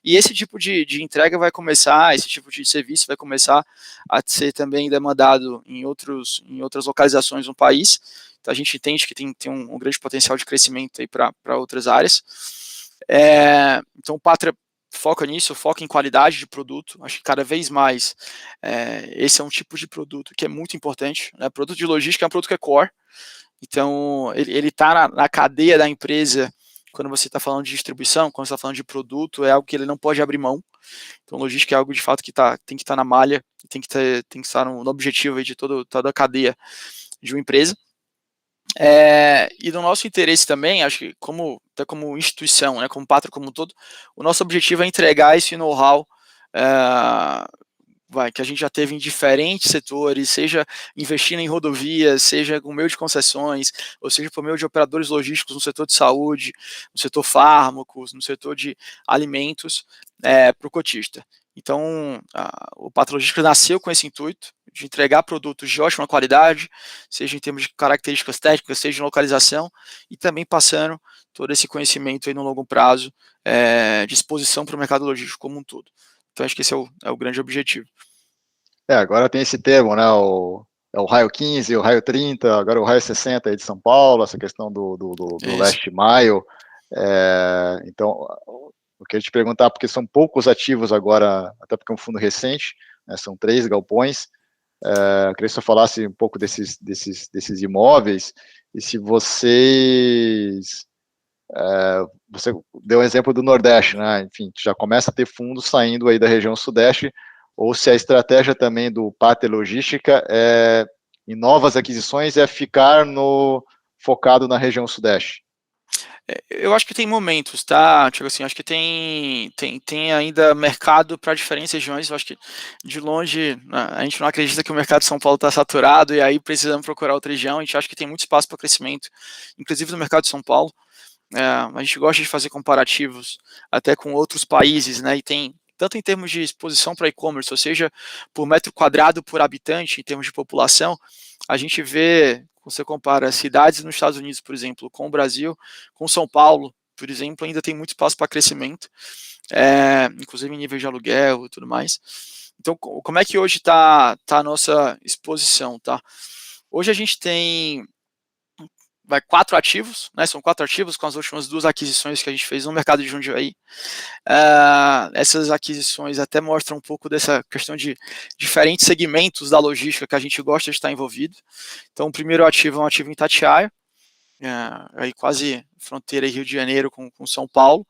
E esse tipo de entrega vai começar, esse tipo de serviço vai começar a ser também demandado em outras localizações no país. Então a gente entende que tem um grande potencial de crescimento para outras áreas. Então o Pátria foca nisso, foca em qualidade de produto. Acho que cada vez mais esse é um tipo de produto que é muito importante, né? Produto de logística é um produto que é core, então ele está na cadeia da empresa. Quando você está falando de distribuição, quando você está falando de produto, é algo que ele não pode abrir mão. Então logística é algo de fato que tem que estar na malha, tem que estar no objetivo aí de toda a cadeia de uma empresa. E do nosso interesse também, acho que até como instituição, né, como Pátria como um todo, o nosso objetivo é entregar esse know-how que a gente já teve em diferentes setores, seja investindo em rodovias, seja com meio de concessões, ou seja por meio de operadores logísticos no setor de saúde, no setor fármacos, no setor de alimentos, para o cotista. Então, o Pátria Logística nasceu com esse intuito de entregar produtos de ótima qualidade, seja em termos de características técnicas, seja em localização, e também passando todo esse conhecimento aí no longo prazo, de exposição para o mercado logístico como um todo. Então, acho que esse é o grande objetivo. Agora tem esse termo, né, o raio 15, o raio 30, agora o raio 60 aí de São Paulo, essa questão do last mile. Então, eu queria te perguntar, porque são poucos ativos agora, até porque é um fundo recente, né, são 3 galpões. Eu queria que você falasse um pouco desses imóveis, e se você deu um exemplo do Nordeste, né? Enfim, já começa a ter fundos saindo aí da região Sudeste, ou se a estratégia também do Pátria Logística em novas aquisições ficar focado na região Sudeste. Eu acho que tem momentos, tá? Tipo assim, acho que tem ainda mercado para diferentes regiões. Eu acho que de longe a gente não acredita que o mercado de São Paulo está saturado e aí precisamos procurar outra região. A gente acha que tem muito espaço para crescimento, inclusive no mercado de São Paulo. A gente gosta de fazer comparativos até com outros países, né? E tem tanto em termos de exposição para e-commerce, ou seja, por metro quadrado por habitante, em termos de população, a gente vê, você compara cidades nos Estados Unidos, por exemplo, com o Brasil, com São Paulo, por exemplo, ainda tem muito espaço para crescimento, inclusive em nível de aluguel e tudo mais. Então, como é que hoje está a nossa exposição, tá? Hoje a gente tem vai 4 ativos, né? São 4 ativos com as últimas 2 aquisições que a gente fez no mercado de Jundiaí. Essas aquisições até mostram um pouco dessa questão de diferentes segmentos da logística que a gente gosta de estar envolvido. Então, o primeiro ativo é um ativo em Itatiaia, aí quase fronteira Rio de Janeiro com São Paulo.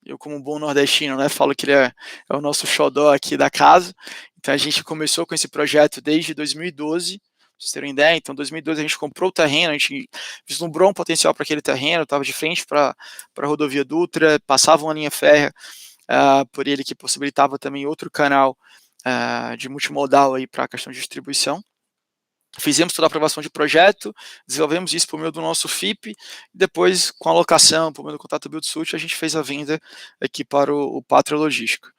Eu, como um bom nordestino, né, falo que ele é o nosso xodó aqui da casa. Então, a gente começou com esse projeto desde 2012, para vocês terem ideia. Então, em 2012 a gente comprou o terreno, a gente vislumbrou um potencial para aquele terreno, estava de frente para a rodovia Dutra, passava uma linha férrea por ele que possibilitava também outro canal de multimodal aí para a questão de distribuição. Fizemos toda a aprovação de projeto, desenvolvemos isso por meio do nosso FIP, e depois, com a locação, por meio do contrato Build-Suit, a gente fez a venda aqui para o Pátria Logística.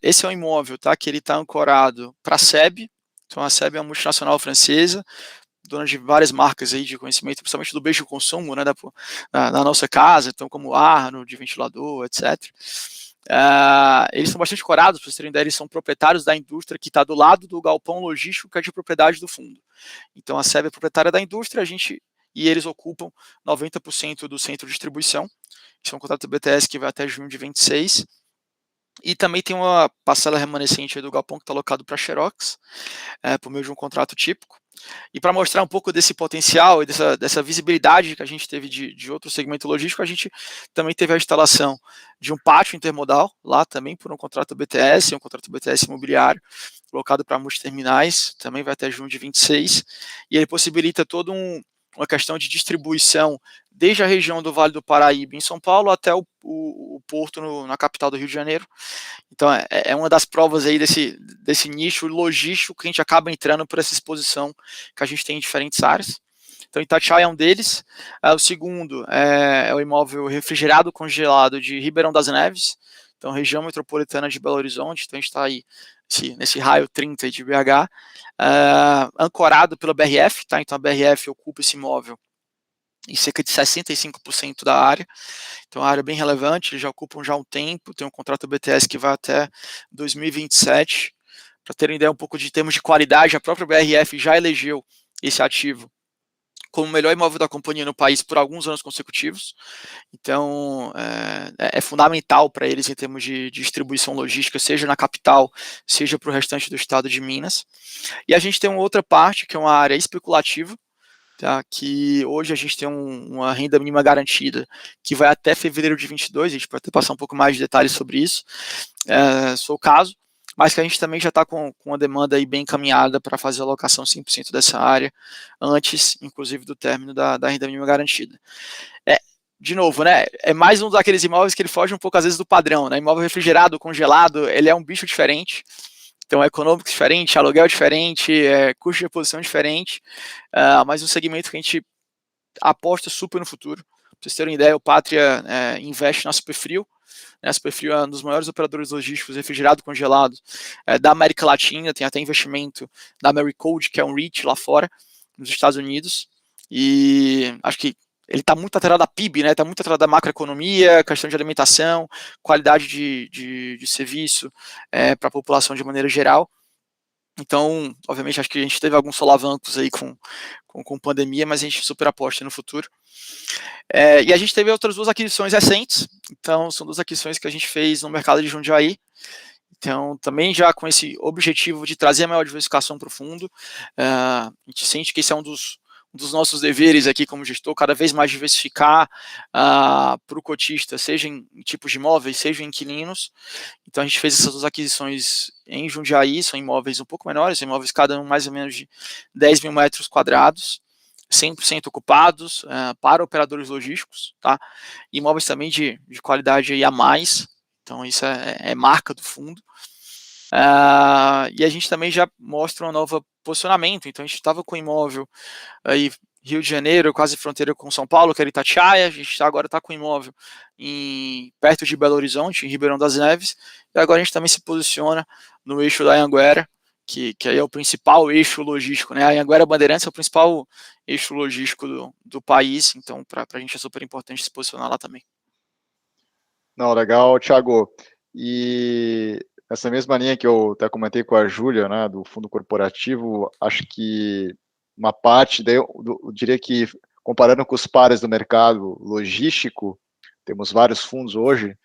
Esse é um imóvel, tá, que ele está ancorado para a SEB. Então, a SEB é uma multinacional francesa, dona de várias marcas aí de conhecimento, principalmente do beijo de consumo, né, na nossa casa, então como Arno, de ventilador, etc. Eles são bastante corados, para vocês terem ideia, eles são proprietários da indústria que está do lado do galpão logístico, que é de propriedade do fundo. Então a SEB é proprietária da indústria, e eles ocupam 90% do centro de distribuição. Isso é um contrato BTS que vai até junho de 26. E também tem uma parcela remanescente do galpão que está alocado para a Xerox, por meio de um contrato típico. E para mostrar um pouco desse potencial e dessa visibilidade que a gente teve de outro segmento logístico, a gente também teve a instalação de um pátio intermodal, lá também por um contrato BTS imobiliário, colocado para multiterminais, também vai até junho de 26, e ele possibilita toda uma questão de distribuição desde a região do Vale do Paraíba, em São Paulo, até o porto na capital do Rio de Janeiro. Então, é uma das provas aí desse nicho logístico que a gente acaba entrando por essa exposição que a gente tem em diferentes áreas. Então, Itatiaia é um deles. O segundo é o imóvel refrigerado congelado de Ribeirão das Neves, então, região metropolitana de Belo Horizonte. Então, a gente está aí nesse raio 30 de BH, ancorado pela BRF, tá? Então, a BRF ocupa esse imóvel em cerca de 65% da área. Então, a área é bem relevante, eles já ocupam já há um tempo, tem um contrato BTS que vai até 2027. Para terem ideia um pouco de termos de qualidade, a própria BRF já elegeu esse ativo como o melhor imóvel da companhia no país por alguns anos consecutivos. Então, é fundamental para eles em termos de distribuição logística, seja na capital, seja para o restante do estado de Minas. E a gente tem uma outra parte, que é uma área especulativa, tá, que hoje a gente tem uma renda mínima garantida que vai até fevereiro de 22, a gente pode até passar um pouco mais de detalhes sobre isso, se for o caso, mas que a gente também já está com uma demanda aí bem encaminhada para fazer a alocação 100% dessa área, antes, inclusive, do término da renda mínima garantida. De novo, né, é mais um daqueles imóveis que ele foge um pouco, às vezes, do padrão, né, imóvel refrigerado, congelado, ele é um bicho diferente. Então, econômico diferente, aluguel diferente, custo de reposição diferente, mas um segmento que a gente aposta super no futuro. Para vocês terem ideia, o Pátria investe na Superfrio. A Superfrio é um dos maiores operadores logísticos refrigerado congelado da América Latina, tem até investimento da Americold, que é um REIT lá fora, nos Estados Unidos, e acho que ele está muito atrelado à PIB, né? Está muito atrelado à macroeconomia, questão de alimentação, qualidade de serviço para a população de maneira geral. Então, obviamente, acho que a gente teve alguns solavancos aí com pandemia, mas a gente super aposta no futuro. E a gente teve outras 2 aquisições recentes, então são 2 aquisições que a gente fez no mercado de Jundiaí. Então, também já com esse objetivo de trazer a maior diversificação para o fundo, a gente sente que esse é um dos nossos deveres aqui como gestor, cada vez mais diversificar para o cotista, seja em tipos de imóveis, seja em inquilinos. Então a gente fez essas 2 aquisições em Jundiaí, são imóveis um pouco menores, imóveis cada um mais ou menos de 10 mil metros quadrados, 100% ocupados, para operadores logísticos, tá? Imóveis também de qualidade aí a mais, então isso é marca do fundo. E a gente também já mostra um novo posicionamento, então a gente estava com o imóvel aí Rio de Janeiro, quase fronteira com São Paulo, que era Itatiaia, a gente agora está com o imóvel perto de Belo Horizonte, em Ribeirão das Neves, e agora a gente também se posiciona no eixo da Anhanguera, que aí é o principal eixo logístico, né? A Anhanguera Bandeirantes é o principal eixo logístico do país, então para a gente é super importante se posicionar lá também. Não, legal, Thiago. E essa mesma linha que eu até comentei com a Júlia, né, do fundo corporativo, acho que uma parte, daí eu diria que, comparando com os pares do mercado logístico, temos vários fundos hoje,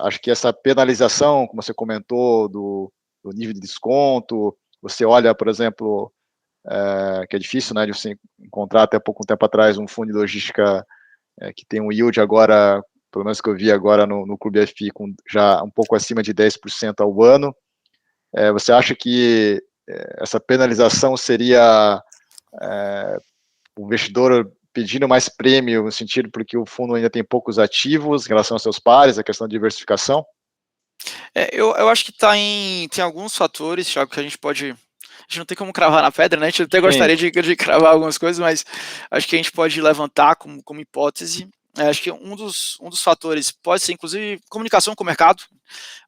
acho que essa penalização, como você comentou, do nível de desconto, você olha, por exemplo, que é difícil, né, de você encontrar até pouco tempo atrás um fundo de logística que tem um yield agora, pelo menos que eu vi agora no Clube FI, com já um pouco acima de 10% ao ano. Você acha que essa penalização seria o investidor pedindo mais prêmio, no sentido porque o fundo ainda tem poucos ativos em relação aos seus pares, a questão de diversificação? Eu acho que tem alguns fatores, Thiago, que a gente não tem como cravar na pedra, né? A gente até gostaria de cravar algumas coisas, mas acho que a gente pode levantar como hipótese. Acho que um dos fatores pode ser, inclusive, comunicação com o mercado.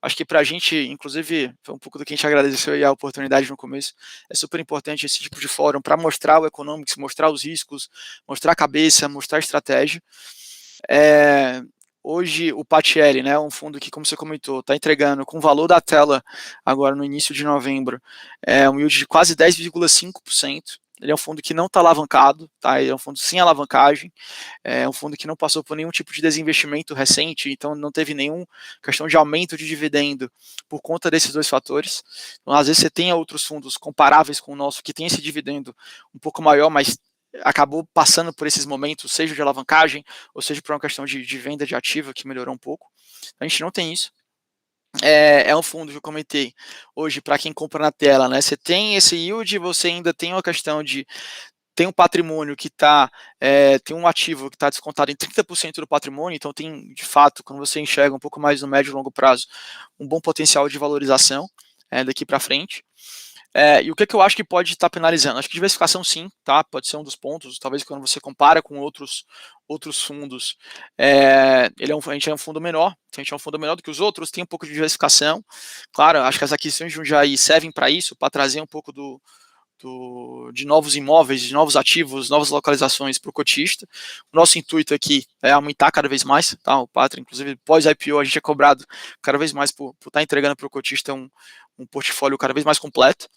Acho que para a gente, inclusive, foi um pouco do que a gente agradeceu aí a oportunidade no começo. É super importante esse tipo de fórum para mostrar o economics, mostrar os riscos, mostrar a cabeça, mostrar a estratégia. Hoje, o Patielli, né, um fundo que, como você comentou, está entregando com o valor da tela agora no início de novembro, um yield de quase 10,5%. Ele é um fundo que não está alavancado, tá? Ele é um fundo sem alavancagem, é um fundo que não passou por nenhum tipo de desinvestimento recente, então não teve nenhuma questão de aumento de dividendo por conta desses dois fatores. Então, às vezes você tem outros fundos comparáveis com o nosso que tem esse dividendo um pouco maior, mas acabou passando por esses momentos, seja de alavancagem, ou seja por uma questão de venda de ativo que melhorou um pouco. A gente não tem isso. É um fundo que eu comentei hoje, para quem compra na tela, né? Você tem esse yield, você ainda tem uma questão de tem um patrimônio que tem um ativo que está descontado em 30% do patrimônio, então tem, de fato, quando você enxerga um pouco mais no médio e longo prazo, um bom potencial de valorização daqui para frente. E o que eu acho que pode estar penalizando? Acho que diversificação sim, tá? Pode ser um dos pontos, talvez quando você compara com outros fundos, a gente é um fundo menor, a gente é um fundo menor do que os outros, tem um pouco de diversificação. Claro, acho que as aquisições de Jundiaí servem para isso, para trazer um pouco de novos imóveis, de novos ativos, novas localizações para o cotista. O nosso intuito aqui é aumentar cada vez mais, tá? O Patria, inclusive, pós-IPO, a gente é cobrado cada vez mais por estar entregando para o cotista um portfólio cada vez mais completo.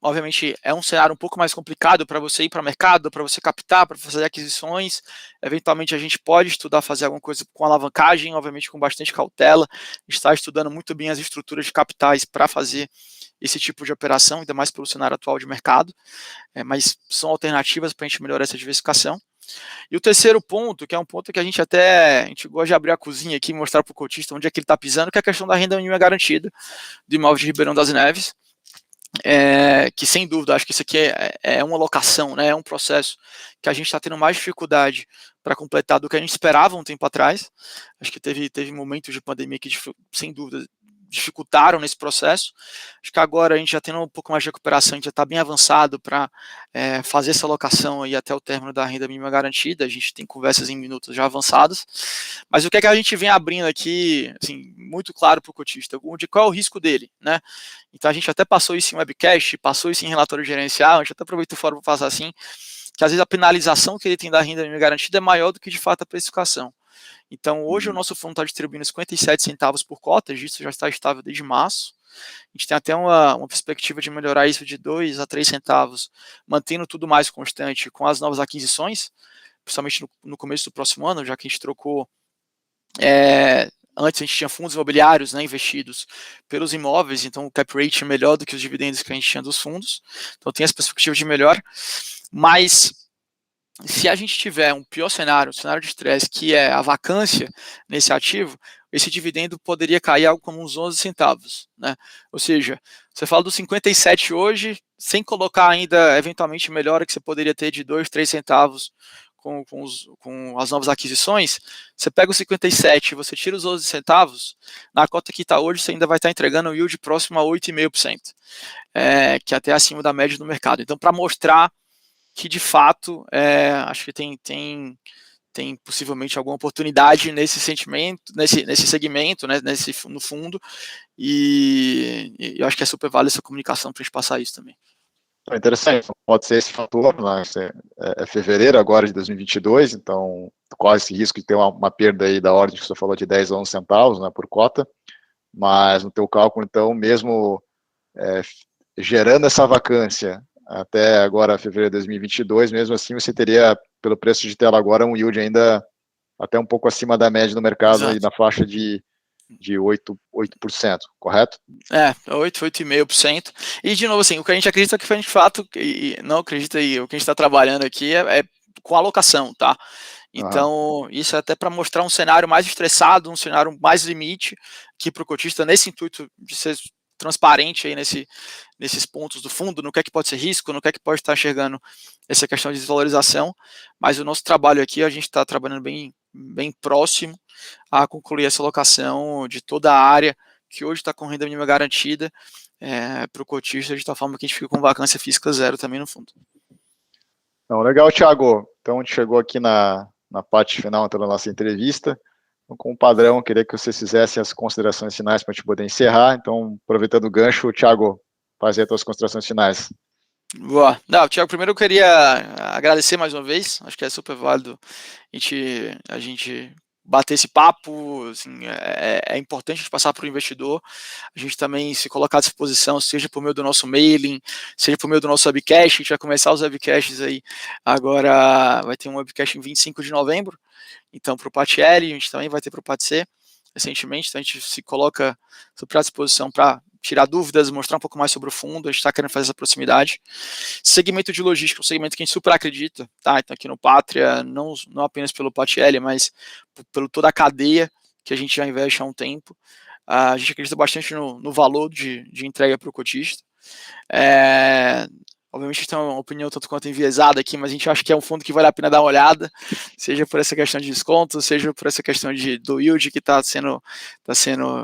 Obviamente é um cenário um pouco mais complicado para você ir para o mercado, para você captar, para fazer aquisições. Eventualmente a gente pode estudar fazer alguma coisa com alavancagem, obviamente com bastante cautela. Está estudando muito bem as estruturas de capitais para fazer esse tipo de operação, ainda mais pelo cenário atual de mercado, mas são alternativas para a gente melhorar essa diversificação. E o terceiro ponto, que é um ponto que a gente gosta de abrir a cozinha aqui e mostrar para o cotista onde é que ele está pisando, que é a questão da renda mínima garantida do imóvel de Ribeirão das Neves. Que sem dúvida, acho que isso aqui é uma locação, né, é um processo que a gente está tendo mais dificuldade para completar do que a gente esperava um tempo atrás. Acho que teve momentos de pandemia que, sem dúvida, dificultaram nesse processo. Acho que agora a gente já tendo um pouco mais de recuperação, a gente já está bem avançado para fazer essa alocação aí até o término da renda mínima garantida. A gente tem conversas em minutos já avançadas, mas o que é que a gente vem abrindo aqui, assim, muito claro para o cotista, qual é o risco dele, né? Então a gente até passou isso em webcast, passou isso em relatório gerencial, a gente até aproveitou o fórum para passar assim, que às vezes a penalização que ele tem da renda mínima garantida é maior do que de fato a precificação. Então, hoje o nosso fundo está distribuindo 57 centavos por cota, isso já está estável desde março. A gente tem até uma perspectiva de melhorar isso de 2 a 3 centavos, mantendo tudo mais constante com as novas aquisições, principalmente no começo do próximo ano, já que a gente trocou. Antes a gente tinha fundos imobiliários, né, investidos pelos imóveis, então o cap rate é melhor do que os dividendos que a gente tinha dos fundos. Então, tem essa perspectiva de melhor. Mas se a gente tiver um pior cenário, um cenário de estresse, que é a vacância nesse ativo, esse dividendo poderia cair algo como uns 11 centavos, né? Ou seja, você fala dos 57 hoje, sem colocar ainda, eventualmente, melhora que você poderia ter de 2, 3 centavos com as novas aquisições, você pega os 57, você tira os 11 centavos, na cota que está hoje, você ainda vai estar entregando um yield próximo a 8,5%, que é até acima da média do mercado. Então, para mostrar que de fato acho que tem possivelmente alguma oportunidade nesse segmento, né, no fundo, e eu acho que é super válido essa comunicação para a gente passar isso também. Interessante, pode ser esse fator, né? É fevereiro agora de 2022, então corre esse risco de ter uma perda aí da ordem que você falou de 10 a 11 centavos, né, por cota, mas no teu cálculo, então, mesmo gerando essa vacância, até agora, fevereiro de 2022, mesmo assim você teria, pelo preço de tela agora, um yield ainda até um pouco acima da média do mercado, aí na faixa de 8%, correto? 8,5%. E, de novo, assim, o que a gente acredita que foi de fato, e não acredita aí, o que a gente está trabalhando aqui é com alocação, tá? Então, isso é até para mostrar um cenário mais estressado, um cenário mais limite aqui para o cotista, nesse intuito de ser transparente aí nesses pontos do fundo, no que é que pode ser risco, no que é que pode estar enxergando essa questão de desvalorização, mas o nosso trabalho aqui, a gente está trabalhando bem próximo a concluir essa alocação de toda a área que hoje está com renda mínima garantida para o cotista, de tal forma que a gente fica com vacância física zero também no fundo. Não, legal, Thiago. Então, a gente chegou aqui na parte final então, da nossa entrevista. Então, como padrão, queria que vocês fizessem as considerações finais para a gente poder encerrar. Então, aproveitando o gancho, Thiago, faz aí as tuas considerações finais. Boa. Não, Thiago, primeiro eu queria agradecer mais uma vez, acho que é super válido a gente bater esse papo, assim, é importante a gente passar para o investidor, a gente também se colocar à disposição, seja por meio do nosso mailing, seja por meio do nosso webcast, a gente vai começar os webcasts aí, agora vai ter um webcast em 25 de novembro, então para o PAT L, a gente também vai ter para o PAT C, recentemente, então a gente se coloca super à disposição para tirar dúvidas, mostrar um pouco mais sobre o fundo, a gente está querendo fazer essa proximidade. Segmento de logística, um segmento que a gente super acredita, tá? Então aqui no Pátria, não apenas pelo PATL, mas pelo toda a cadeia que a gente já investe há um tempo. A gente acredita bastante no valor de entrega para o cotista. Obviamente a gente tem uma opinião tanto quanto enviesada aqui, mas a gente acha que é um fundo que vale a pena dar uma olhada, seja por essa questão de desconto, seja por essa questão do yield que está sendo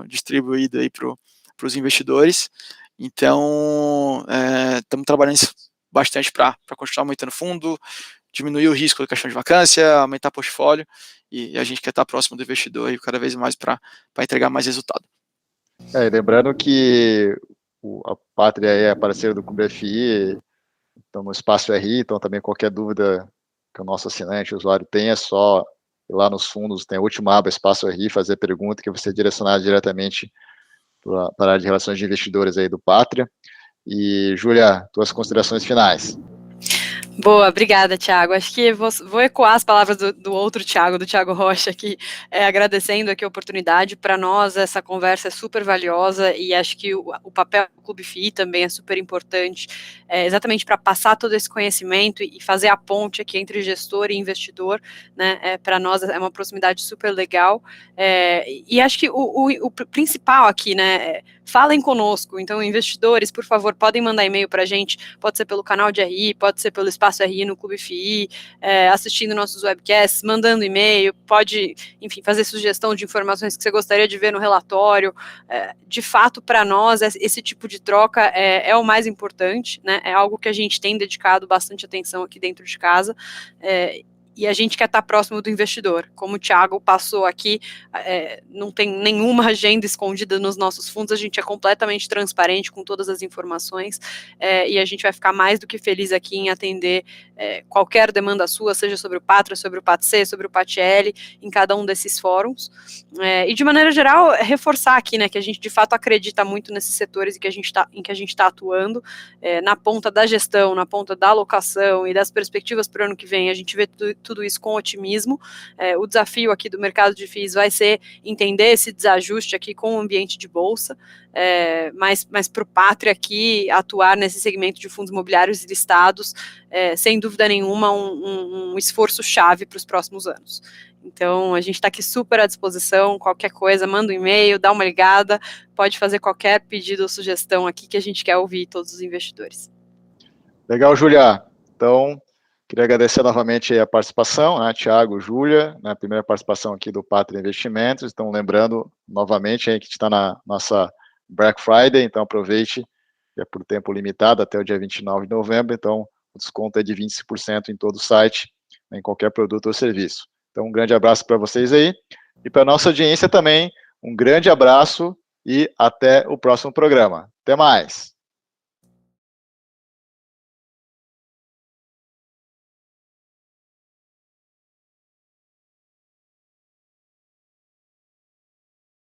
distribuído aí para os investidores. Então, estamos trabalhando bastante para continuar aumentando fundo, diminuir o risco da questão de vacância, aumentar portfólio, e a gente quer estar próximo do investidor aí cada vez mais para entregar mais resultado. Lembrando que a Pátria é parceira do Clube FI, então no Espaço RI, então também qualquer dúvida que o nosso assinante, o usuário tem, é só ir lá nos fundos, tem a última aba, Espaço RI, fazer pergunta que vai ser direcionada diretamente para a área de relações de investidores aí do Pátria. E, Júlia, tuas considerações finais. Boa, obrigada, Thiago. Acho que vou ecoar as palavras do outro Thiago, do Thiago Rocha, aqui, agradecendo aqui a oportunidade. Para nós, essa conversa é super valiosa e acho que o papel do Clube FI também é super importante, exatamente para passar todo esse conhecimento e fazer a ponte aqui entre gestor e investidor, né? Para nós é uma proximidade super legal. E acho que o principal aqui, né? Falem conosco. Então, investidores, por favor, podem mandar e-mail para a gente, pode ser pelo canal de RI, pode ser pelo Espaço RI no Clube FI, assistindo nossos webcasts, mandando e-mail, pode, enfim, fazer sugestão de informações que você gostaria de ver no relatório. De fato, para nós, esse tipo de troca é o mais importante, né? É algo que a gente tem dedicado bastante atenção aqui dentro de casa, e a gente quer estar próximo do investidor. Como o Thiago passou aqui, não tem nenhuma agenda escondida nos nossos fundos, a gente é completamente transparente com todas as informações, e a gente vai ficar mais do que feliz aqui em atender qualquer demanda sua, seja sobre o Pátria, sobre o PATC, sobre o PATL, em cada um desses fóruns. E de maneira geral, reforçar aqui, né, que a gente de fato acredita muito nesses setores em que a gente está atuando, na ponta da gestão, na ponta da alocação e das perspectivas para o ano que vem, a gente vê tudo isso com otimismo. O desafio aqui do mercado de FIIs vai ser entender esse desajuste aqui com o ambiente de bolsa, mas para o Pátria aqui atuar nesse segmento de fundos imobiliários listados, sem dúvida nenhuma um esforço chave para os próximos anos. Então, a gente está aqui super à disposição, qualquer coisa, manda um e-mail, dá uma ligada, pode fazer qualquer pedido ou sugestão aqui que a gente quer ouvir todos os investidores. Legal, Júlia. Então, queria agradecer novamente a participação, né, Thiago, Júlia, na primeira participação aqui do Pátria Investimentos. Então, lembrando novamente aí que está na nossa Black Friday, então aproveite, é por tempo limitado até o dia 29 de novembro, então o desconto é de 25% em todo o site, em qualquer produto ou serviço. Então, um grande abraço para vocês aí, e para a nossa audiência também, um grande abraço e até o próximo programa. Até mais!